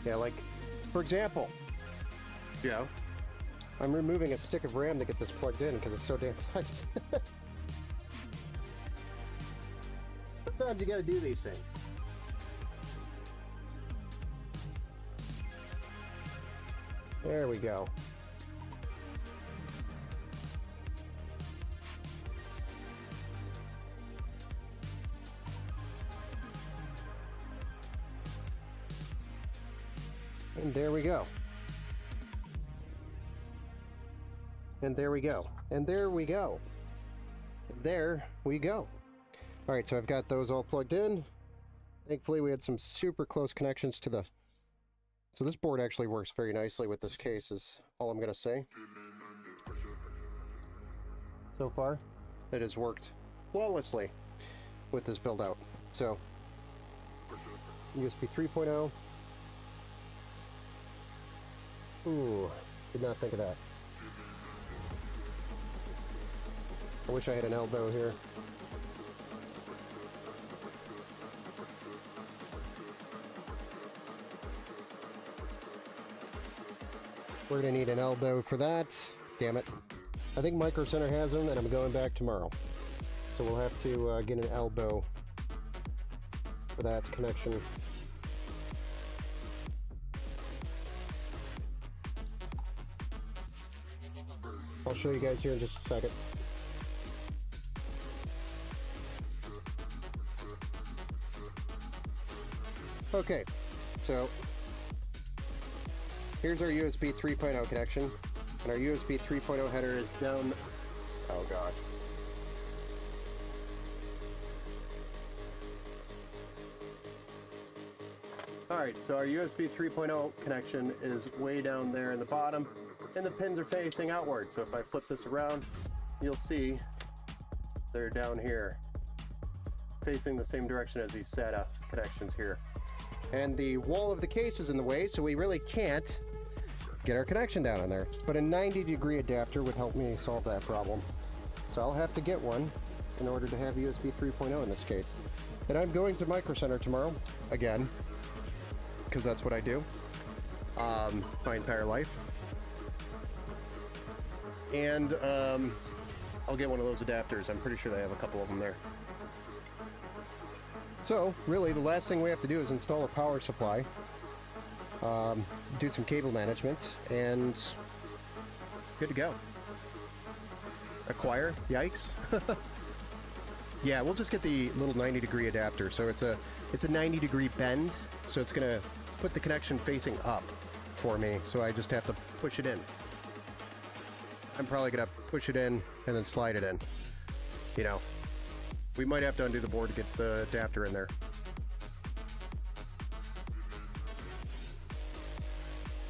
Yeah, like, for example, you know, I'm removing a stick of RAM to get this plugged in because it's so damn tight. Sometimes you gotta do these things. There we go. And there we go. And there we go. And there we go. And there we go. All right, so I've got those all plugged in. Thankfully, we had some super close connections to the... So this board actually works very nicely with this case, is all I'm going to say. So far, it has worked flawlessly with this build out. So, USB 3.0. Ooh, did not think of that. I wish I had an elbow here. We're gonna need an elbow for that. Damn it. I think Micro Center has them, and I'm going back tomorrow. So we'll have to get an elbow for that connection. I'll show you guys here in just a second. Okay, so here's our USB 3.0 connection, and our USB 3.0 header is down. Oh god. Alright, so our USB 3.0 connection is way down there in the bottom, and the pins are facing outward. So if I flip this around, you'll see they're down here, facing the same direction as these SATA connections here. And the wall of the case is in the way, so we really can't get our connection down in there. But a 90-degree adapter would help me solve that problem. So I'll have to get one in order to have USB 3.0 in this case. And I'm going to Micro Center tomorrow, again, because that's what I do my entire life. And I'll get one of those adapters. I'm pretty sure they have a couple of them there. So, really, the last thing we have to do is install a power supply, do some cable management, and good to go. Acquire? Yikes. Yeah, we'll just get the little 90-degree adapter. So it's a 90-degree bend, so it's gonna put the connection facing up for me, so I just have to push it in. I'm probably gonna push it in and then slide it in. You know, we might have to undo the board to get the adapter in there.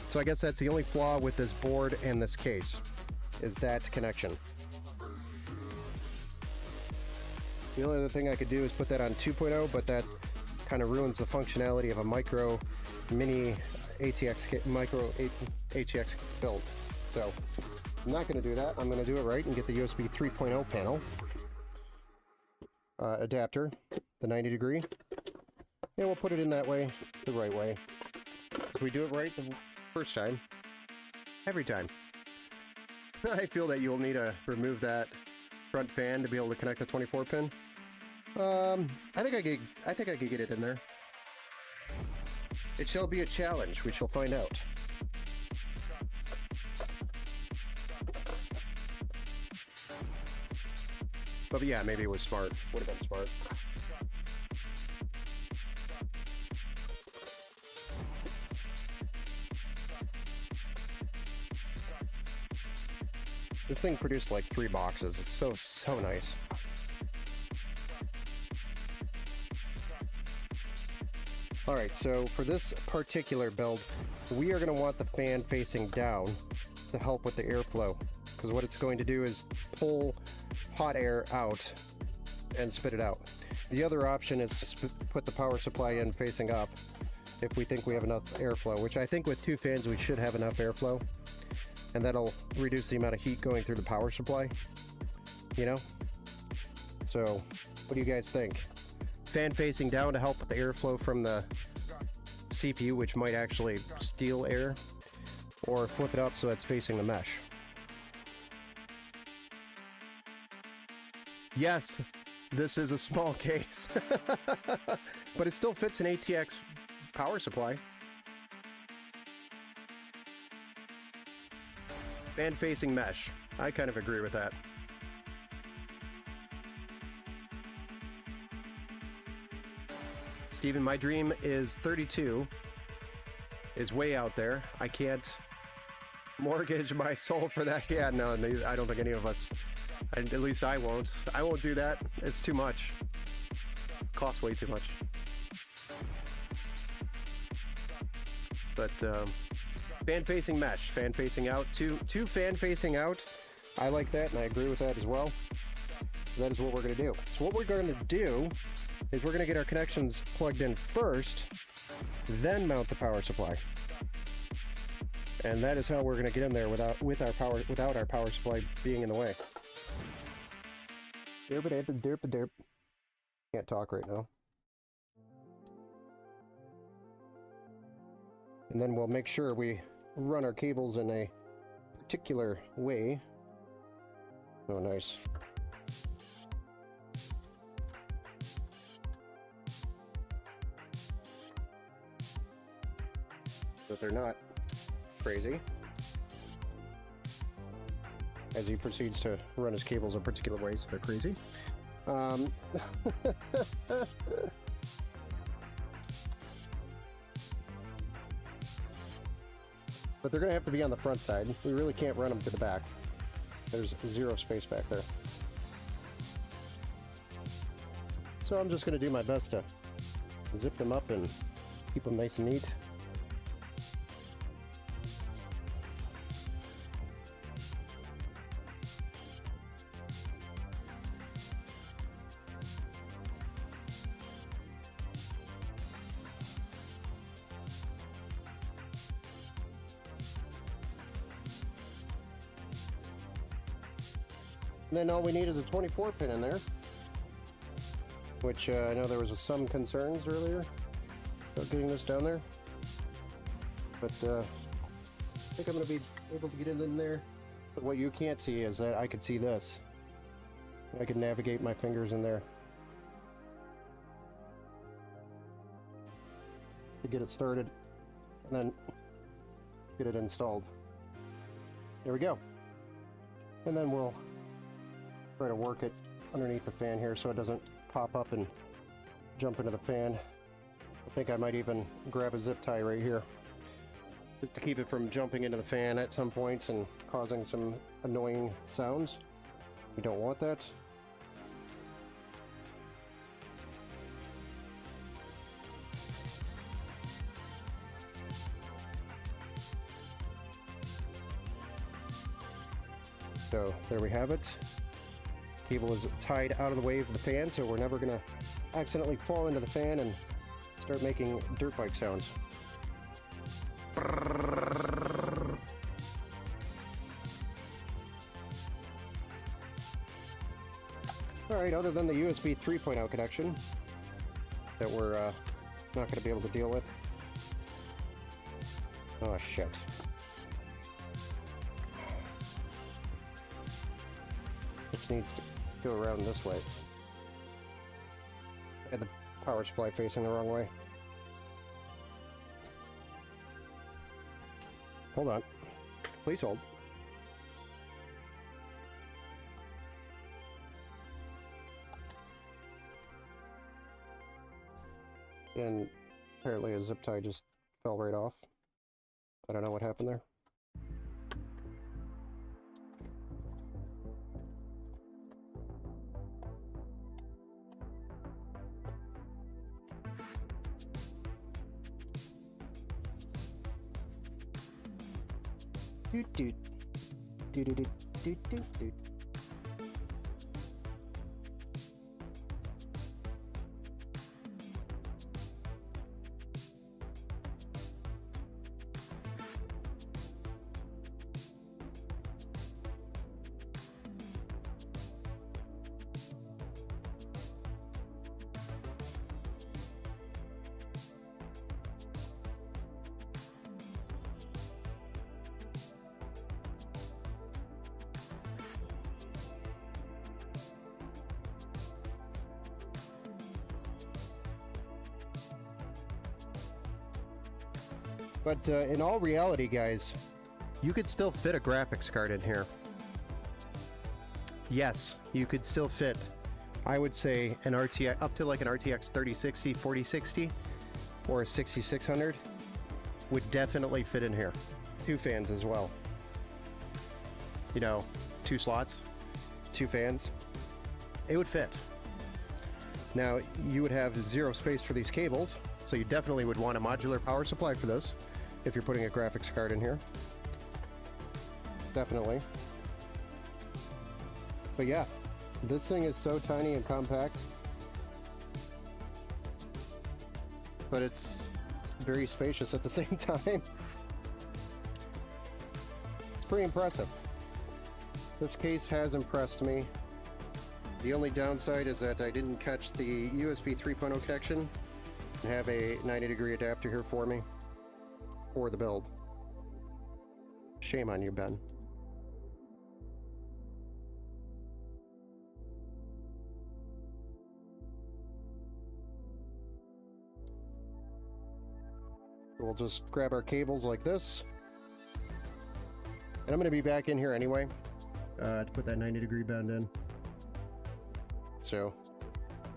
So I guess that's the only flaw with this board and this case, is that connection. The only other thing I could do is put that on 2.0, but that kind of ruins the functionality of a micro mini micro ATX build. So I'm not going to do that. I'm going to do it right and get the USB 3.0 panel adapter, the 90-degree, and we'll put it in that way, the right way. If we do it right the first time, every time. I feel that you'll need to remove that front fan to be able to connect the 24 pin. I think I could get it in there. It shall be a challenge. We shall find out. But yeah, maybe it was smart. Would have been smart. This thing produced like 3 boxes. It's so nice. Alright, so for this particular build, we are going to want the fan facing down to help with the airflow. Because what it's going to do is pull hot air out and spit it out. The other option is to put the power supply in facing up if we think we have enough airflow, which I think with 2 fans we should have enough airflow. And that'll reduce the amount of heat going through the power supply, you know? So, what do you guys think? Fan facing down to help with the airflow from the CPU, which might actually steal air, or flip it up so it's facing the mesh. Yes, this is a small case, but it still fits an ATX power supply. Fan facing mesh. I kind of agree with that. Steven, my dream is 32. Is way out there. I can't mortgage my soul for that. Yeah, no, I don't think any of us, at least I won't. I won't do that. It's too much. Costs way too much. But fan facing mesh, fan facing out, two fan facing out. I like that, and I agree with that as well. So that is what we're going to do. So what we're going to do is we're going to get our connections plugged in first, then mount the power supply. And that is how we're going to get in there without our power supply being in the way. Derp. Can't talk right now. And then we'll make sure we run our cables in a particular way. Oh, nice. But they're not crazy. As he proceeds to run his cables in particular ways, they're crazy. But they're going to have to be on the front side. We really can't run them to the back. There's zero space back there. So I'm just going to do my best to zip them up and Keep them nice and neat. And then all we need is a 24 pin in there, which I know there was some concerns earlier about getting this down there, but I think I'm going to be able to get it in there. But what you can't see is that I could see this. I can navigate my fingers in there to get it started and then get it installed. There we go. And then we'll try to work it underneath the fan here so it doesn't pop up and jump into the fan. I think I might even grab a zip tie right here just to keep it from jumping into the fan at some points and causing some annoying sounds. We don't want that. So there we have it. Cable is tied out of the way of the fan, so we're never going to accidentally fall into the fan and start making dirt bike sounds. Alright, other than the USB 3.0 connection that we're not going to be able to deal with. Oh shit. This needs to go around this way. I had the power supply facing the wrong way. Hold on. Please hold. And apparently a zip tie just fell right off. I don't know what happened there. Doot doot. Doot doot doot doot doot. But in all reality, guys, you could still fit a graphics card in here. Yes, you could still fit, I would say, an RTX, up to like an RTX 3060, 4060, or a 6600 would definitely fit in here. 2 fans as well. You know, 2 slots, 2 fans. It would fit. Now, you would have 0 space for these cables, so you definitely would want a modular power supply for those if you're putting a graphics card in here. Definitely. But yeah, this thing is so tiny and compact, but it's very spacious at the same time. It's pretty impressive. This case has impressed me. The only downside is that I didn't catch the USB 3.0 connection and have a 90-degree adapter here for me for the build. Shame on you, Ben. We'll just grab our cables like this. And I'm going to be back in here anyway to put that 90-degree bend in. So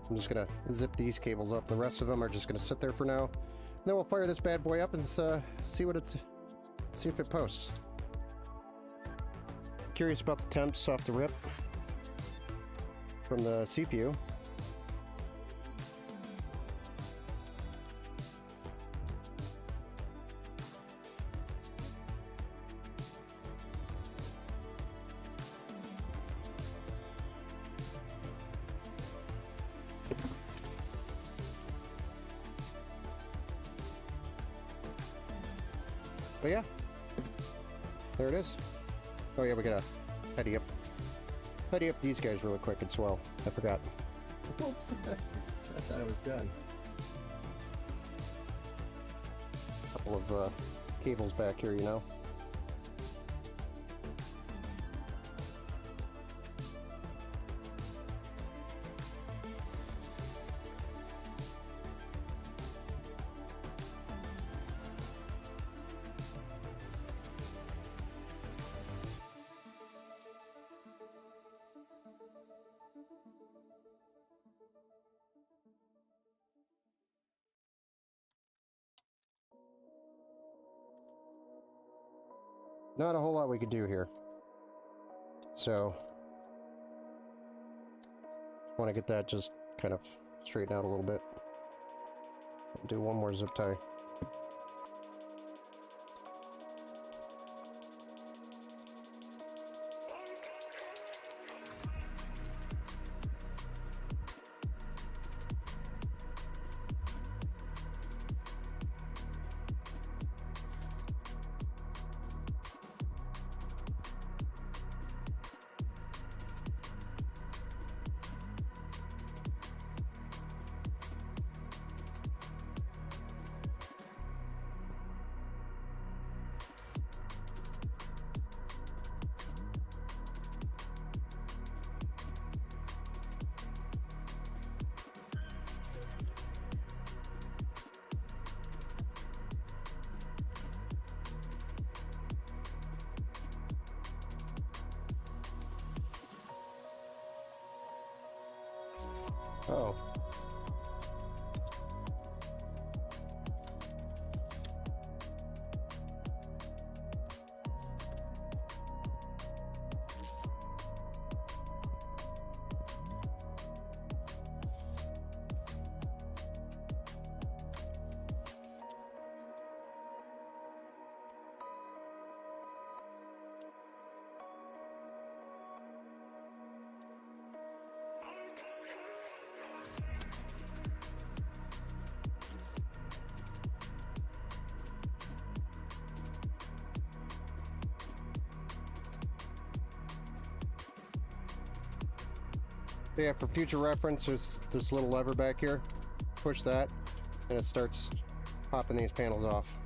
I'm just going to zip these cables up. The rest of them are just going to sit there for now. And then we'll fire this bad boy up and see if it posts. Curious about the temps off the rip from the CPU. But yeah, there it is. Oh yeah, we gotta tidy up these guys really quick as well. I forgot. Oops, I thought I was done. Couple of cables back here, you know. Not a whole lot we could do here. So, want to get that just kind of straightened out a little bit. Do one more zip tie. Oh. Yeah, for future reference, there's this little lever back here. Push that, and it starts popping these panels off.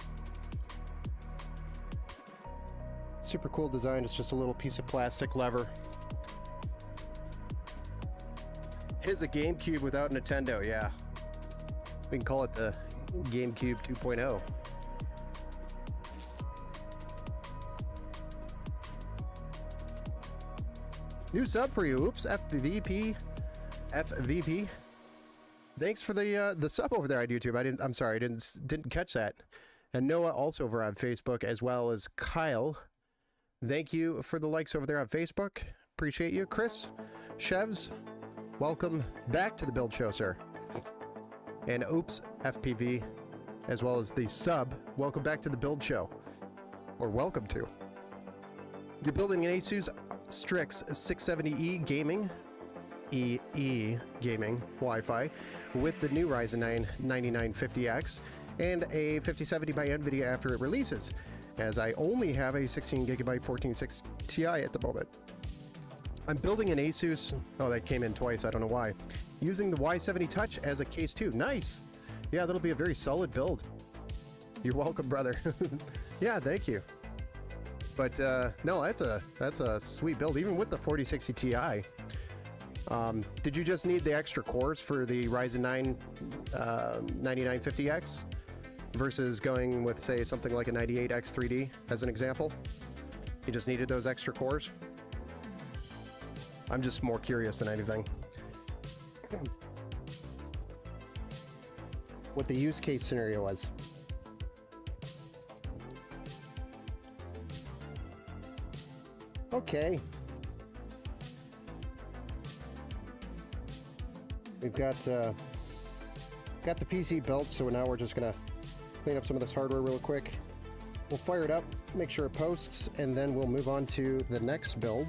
Super cool design. It's just a little piece of plastic lever. Here's a GameCube without Nintendo, yeah. We can call it the GameCube 2.0. New sub for you. Oops, FVP. Thanks for the sub over there on YouTube. I'm sorry, I didn't catch that. And Noah also over on Facebook, as well as Kyle. Thank you for the likes over there on Facebook. Appreciate you. Chris, Chevs, welcome back to the Build Show, sir. And Oops, FPV, as well as the sub, welcome back to the Build Show. Or welcome to. You're building an ASUS Strix 670E gaming, EE gaming Wi-Fi with the new Ryzen 9 9950X and a 5070 by NVIDIA after it releases, as I only have a 16GB 1460 Ti at the moment. I'm building an ASUS, oh that came in twice, I don't know why, using the Y70 Touch as a case too. Nice! Yeah, that'll be a very solid build. You're welcome, brother. Yeah, thank you. But no, that's a sweet build, even with the 4060 Ti. Did you just need the extra cores for the Ryzen 9 9950X versus going with, say, something like a 98X3D as an example? You just needed those extra cores? I'm just more curious than anything. What the use case scenario was. Okay. We've got the PC built, so now we're just gonna clean up some of this hardware real quick. We'll fire it up, make sure it posts, and then we'll move on to the next build.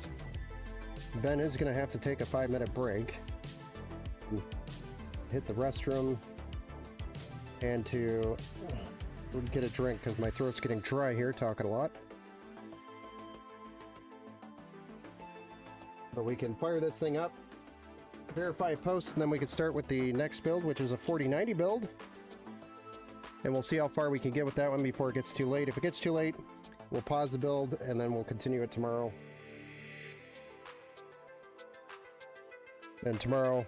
Ben is gonna have to take a 5-minute break, hit the restroom, and to We'll get a drink because my throat's getting dry here, talking a lot. But we can fire this thing up, verify posts, and then we can start with the next build, which is a 4090 build. And we'll see how far we can get with that one before it gets too late. If it gets too late, we'll pause the build, and then we'll continue it tomorrow. And tomorrow,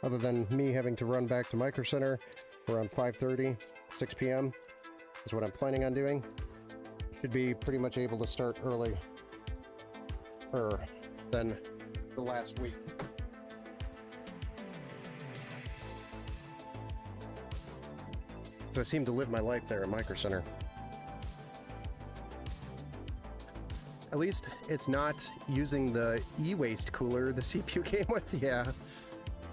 other than me having to run back to Micro Center around 5:30, 6 p.m., is what I'm planning on doing. Should be pretty much able to start early than the last week. So I seem to live my life there at Micro Center. At least it's not using the e-waste cooler the CPU came with. Yeah.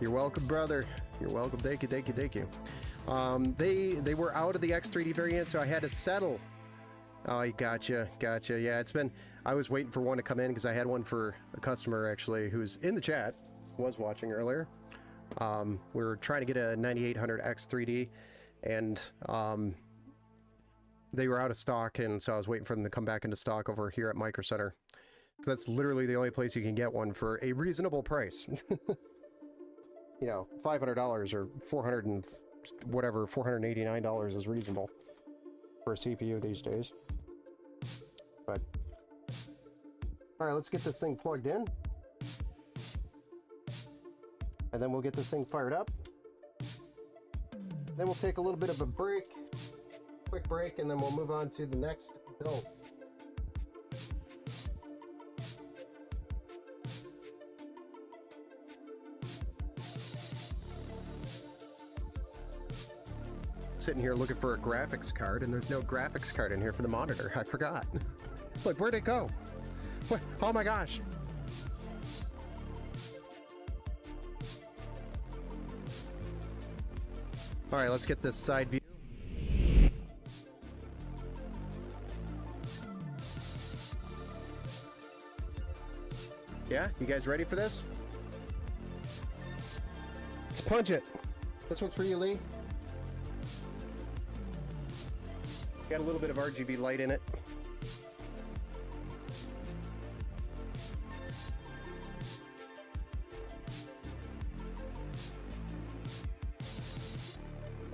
You're welcome, brother. You're welcome. Thank you, thank you, thank you. They were out of the X3D variant, so I had to settle. Oh, gotcha. Yeah, it's been... I was waiting for one to come in because I had one for a customer, actually, who's in the chat, was watching earlier. We were trying to get a 9800 X3D, and they were out of stock, and so I was waiting for them to come back into stock over here at Micro Center. So that's literally the only place you can get one for a reasonable price. You know, $500 or $400 and whatever, $489 is reasonable for a CPU these days. But all right, let's get this thing plugged in, and then we'll get this thing fired up. Then we'll take a little bit of a break, quick break, and then we'll move on to the next build. Sitting here looking for a graphics card, and there's no graphics card in here for the monitor. I forgot. Look, where'd it go? What? Oh my gosh. All right, let's get this side view. Yeah, you guys ready for this? Let's punch it. This one's for you, Lee. Got a little bit of RGB light in it.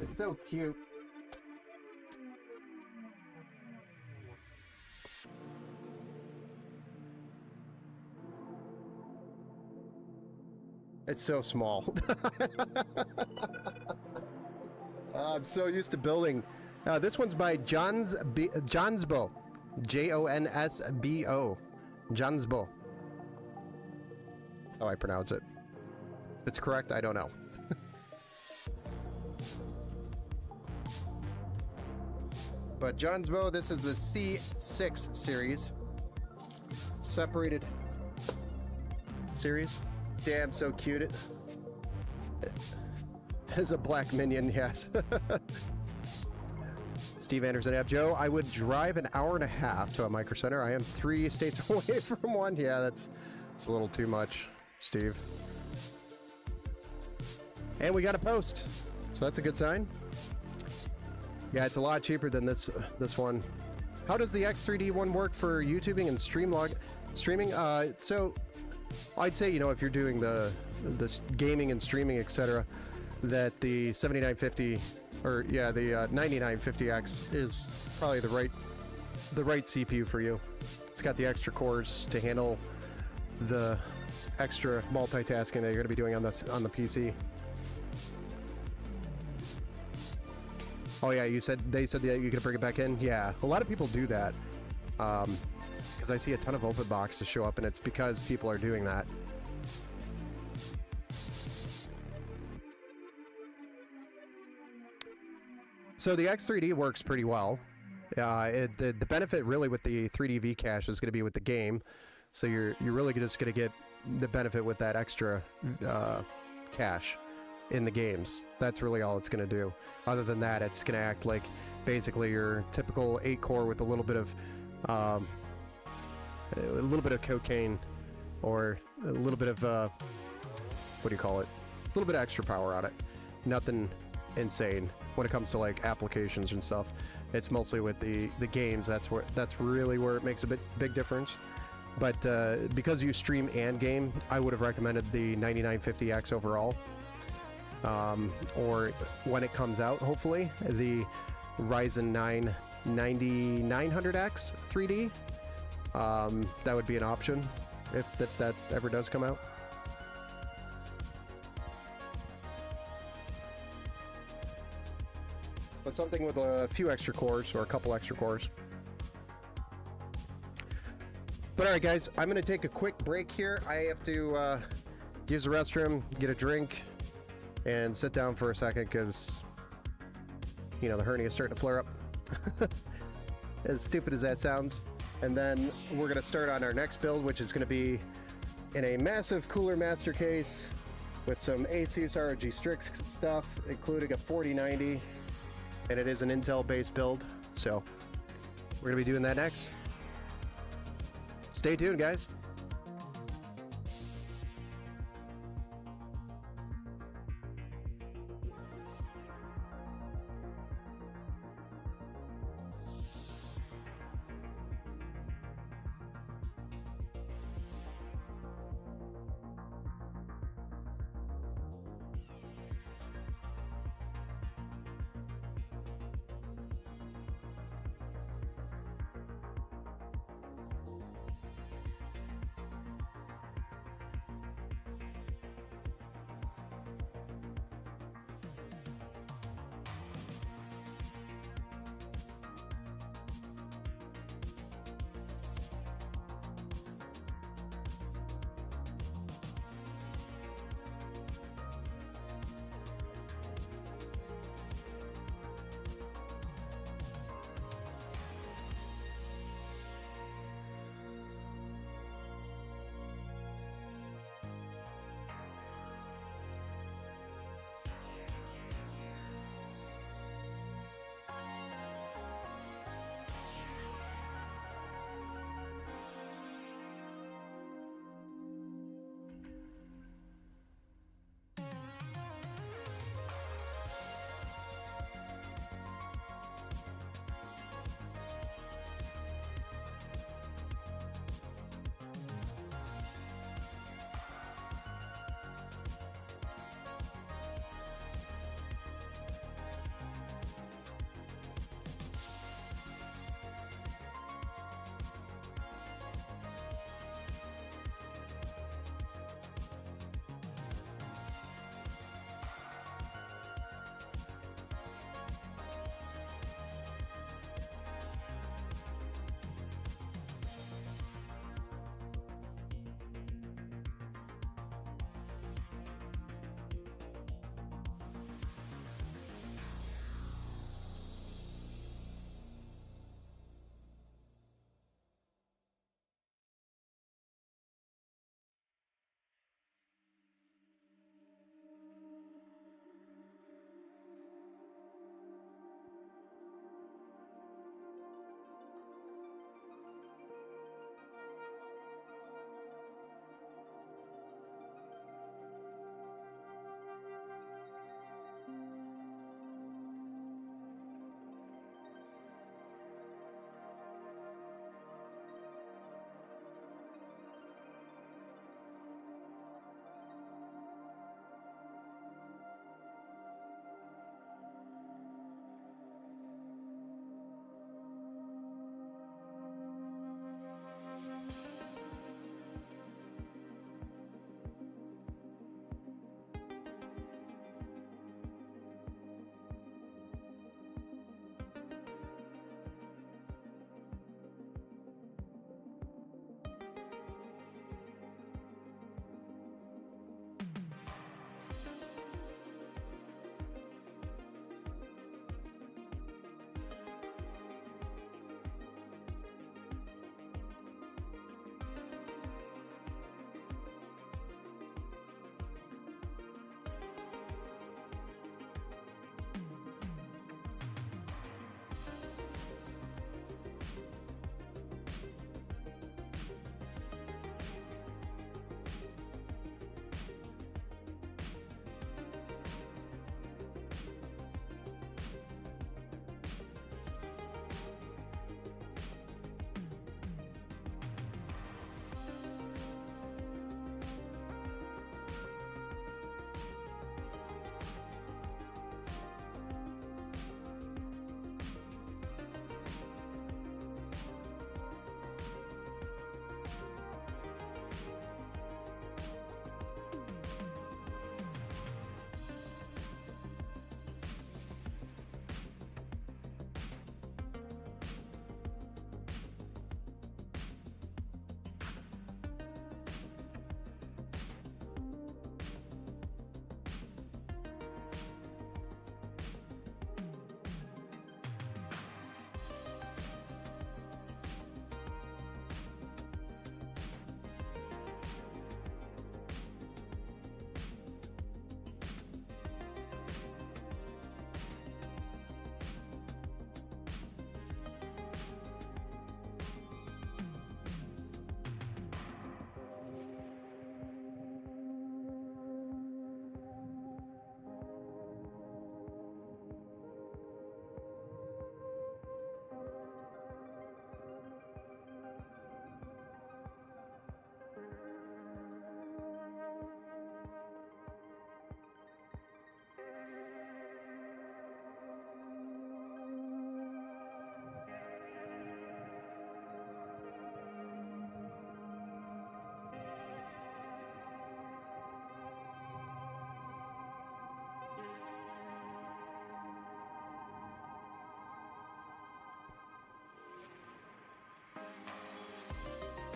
It's so cute. It's so small. I'm so used to building. This one's by Jonsbo. Jonsbo. Jonsbo. That's how I pronounce it. If it's correct, I don't know. But Jonsbo, this is the C6 series. Separated series. Damn, so cute. It is a black minion, yes. Steve Anderson, Joe, I would drive an hour and a half to a Micro Center. I am 3 states away from one. Yeah, that's a little too much, Steve. And we got a post, so that's a good sign. Yeah, it's a lot cheaper than this one. How does the X3D one work for YouTubing and streaming? So I'd say, you know, if you're doing the gaming and streaming, etc., that the 7950 or yeah, the 9950X is probably the right CPU for you. It's got the extra cores to handle the extra multitasking that you're going to be doing on the PC. Oh yeah, they said that you could bring it back in. Yeah, a lot of people do that because I see a ton of open boxes show up, and it's because people are doing that. So the X3D works pretty well. The benefit really with the 3D V cache is going to be with the game, so you're really just going to get the benefit with that extra cache in the games. That's really all it's going to do. Other than that, it's going to act like basically your typical 8-core with a little bit of cocaine, or a little bit of what do you call it? A little bit of extra power on it. Nothing insane when it comes to like applications and stuff. It's mostly with the games. That's really where it makes a big difference. But because you stream and game, I would have recommended the 9950X overall. Or when it comes out, hopefully, the Ryzen 9 9900X 3D. That would be an option if that ever does come out. But something with a few extra cores or a couple extra cores. But alright guys, I'm going to take a quick break here. I have to use the restroom, get a drink, and sit down for a second because, you know, the hernia is starting to flare up. As stupid as that sounds. And then we're going to start on our next build, which is going to be in a massive Cooler Master case with some Asus ROG Strix stuff, including a 4090. And it is an Intel-based build, so we're going to be doing that next. Stay tuned, guys.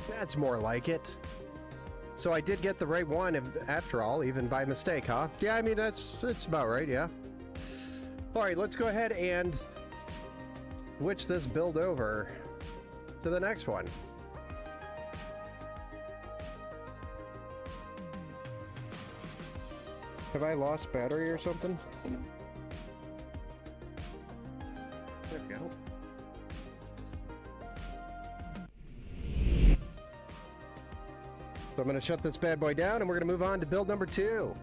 That's more like it. So I did get the right one after all, even by mistake, huh? Yeah, I mean, it's about right, yeah. All right, let's go ahead and switch this build over to the next one. Have I lost battery or something? There we go. So I'm going to shut this bad boy down and we're going to move on to build number 2.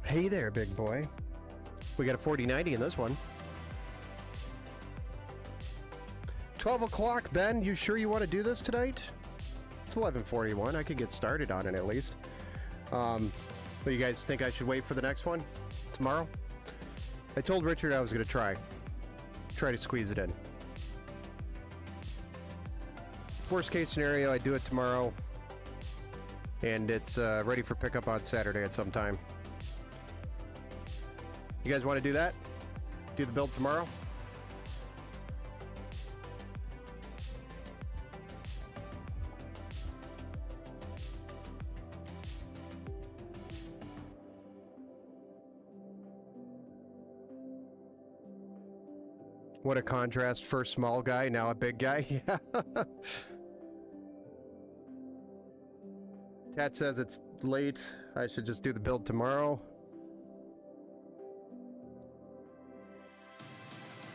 Hey there, big boy. We got a 4090 in this one. 12 o'clock, Ben. You sure you want to do this tonight? It's 11:41. I could get started on it at least. But you guys think I should wait for the next one tomorrow? I told Richard I was going to try to squeeze it in. Worst case scenario, I do it tomorrow, and it's ready for pickup on Saturday at some time. You guys want to do that? Do the build tomorrow? What a contrast. First small guy, now a big guy. Yeah. Tat says it's late. I should just do the build tomorrow.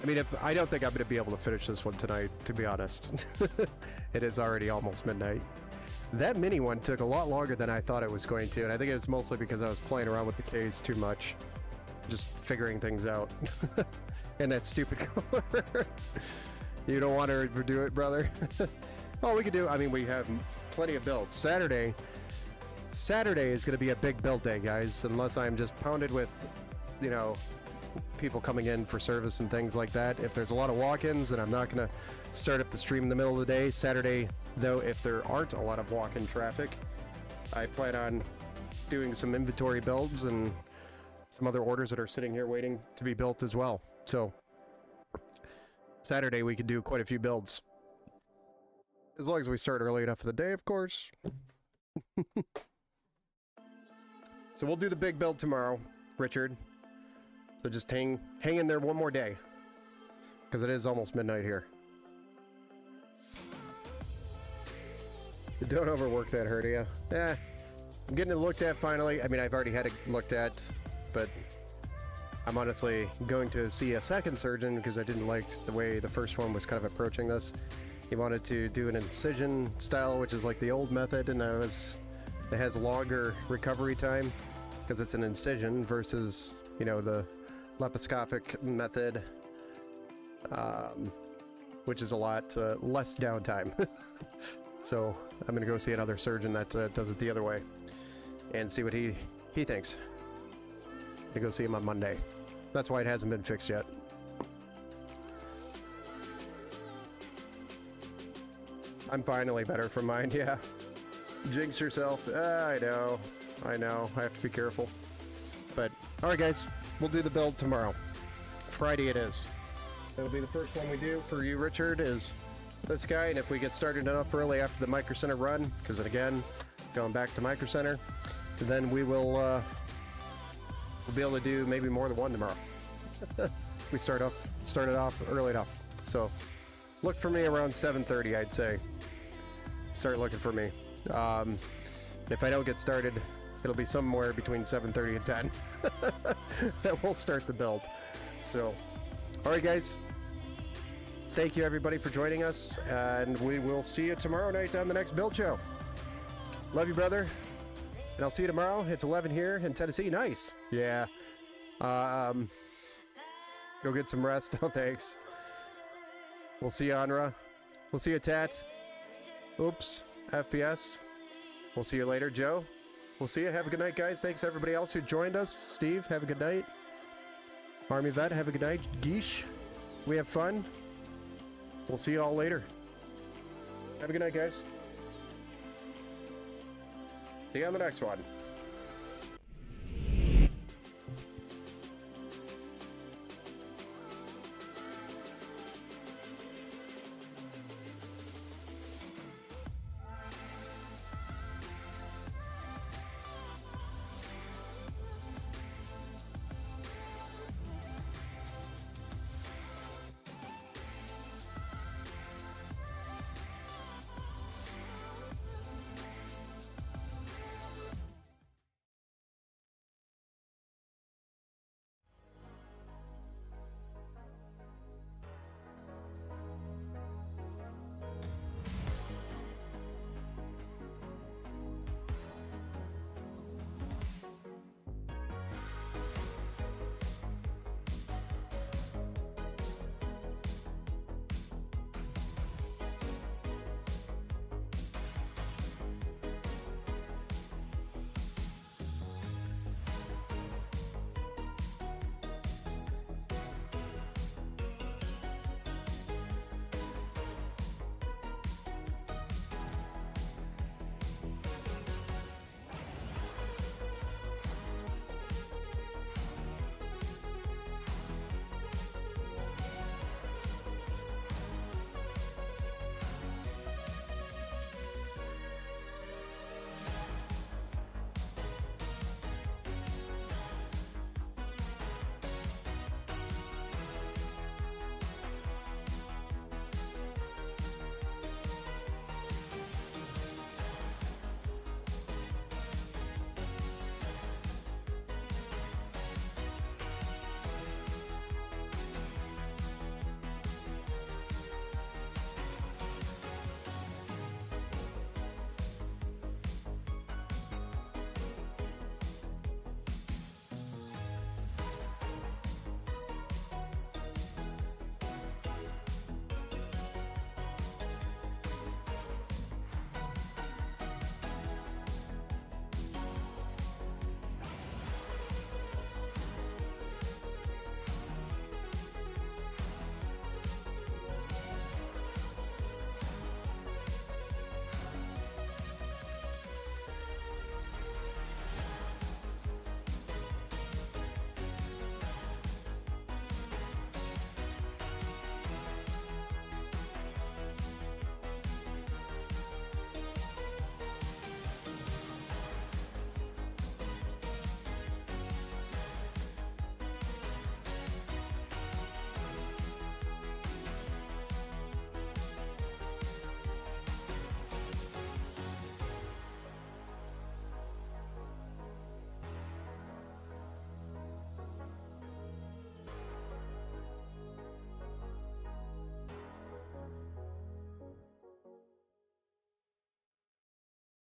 I mean, I don't think I'm going to be able to finish this one tonight, to be honest. It is already almost midnight. That mini one took a lot longer than I thought it was going to, and I think it was mostly because I was playing around with the case too much. Just figuring things out. And that stupid color. You don't want to overdo it, brother? Oh, we could do, I mean, we have plenty of builds. Saturday is going to be a big build day, guys, unless I'm just pounded with, you know, people coming in for service and things like that. If there's a lot of walk-ins, then I'm not going to start up the stream in the middle of the day. Saturday, though, if there aren't a lot of walk-in traffic, I plan on doing some inventory builds and some other orders that are sitting here waiting to be built as well. So Saturday we could do quite a few builds. As long as we start early enough for the day, of course. So we'll do the big build tomorrow, Richard. So just hang in there one more day, because it is almost midnight here. Don't overwork that, Herdia. I'm getting it looked at finally. I mean, I've already had it looked at, but I'm honestly going to see a second surgeon because I didn't like the way the first one was kind of approaching this. He wanted to do an incision style, which is like the old method, and it has longer recovery time because it's an incision versus, you know, the laparoscopic method, which is a lot less downtime. So I'm gonna go see another surgeon that does it the other way. and see what he thinks. To go see him on Monday. That's why it hasn't been fixed yet. I'm finally better from mine, yeah. Jinx yourself. I know. I have to be careful. But, alright guys, we'll do the build tomorrow. Friday it is. It'll be the first one we do for you, Richard, is this guy, and if we get started enough early after the Micro Center run, because then again, going back to Micro Center, then we will, we'll be able to do maybe more than one tomorrow. We started off early enough. So, look for me around 7:30, I'd say. Start looking for me. If I don't get started, it'll be somewhere between 7:30 and 10. Then we'll start the build. So, alright guys. Thank you everybody for joining us, and we will see you tomorrow night on the next build show. Love you, brother. And I'll see you tomorrow. It's 11 here in Tennessee. Nice. Yeah. Go get some rest. Oh, thanks. We'll see you, Anra. We'll see you, Tat. Oops. FPS. We'll see you later, Joe. We'll see you. Have a good night, guys. Thanks everybody else who joined us. Steve, have a good night. Army Vet, have a good night. Geesh, we have fun. We'll see you all later. Have a good night, guys. See you on the next one.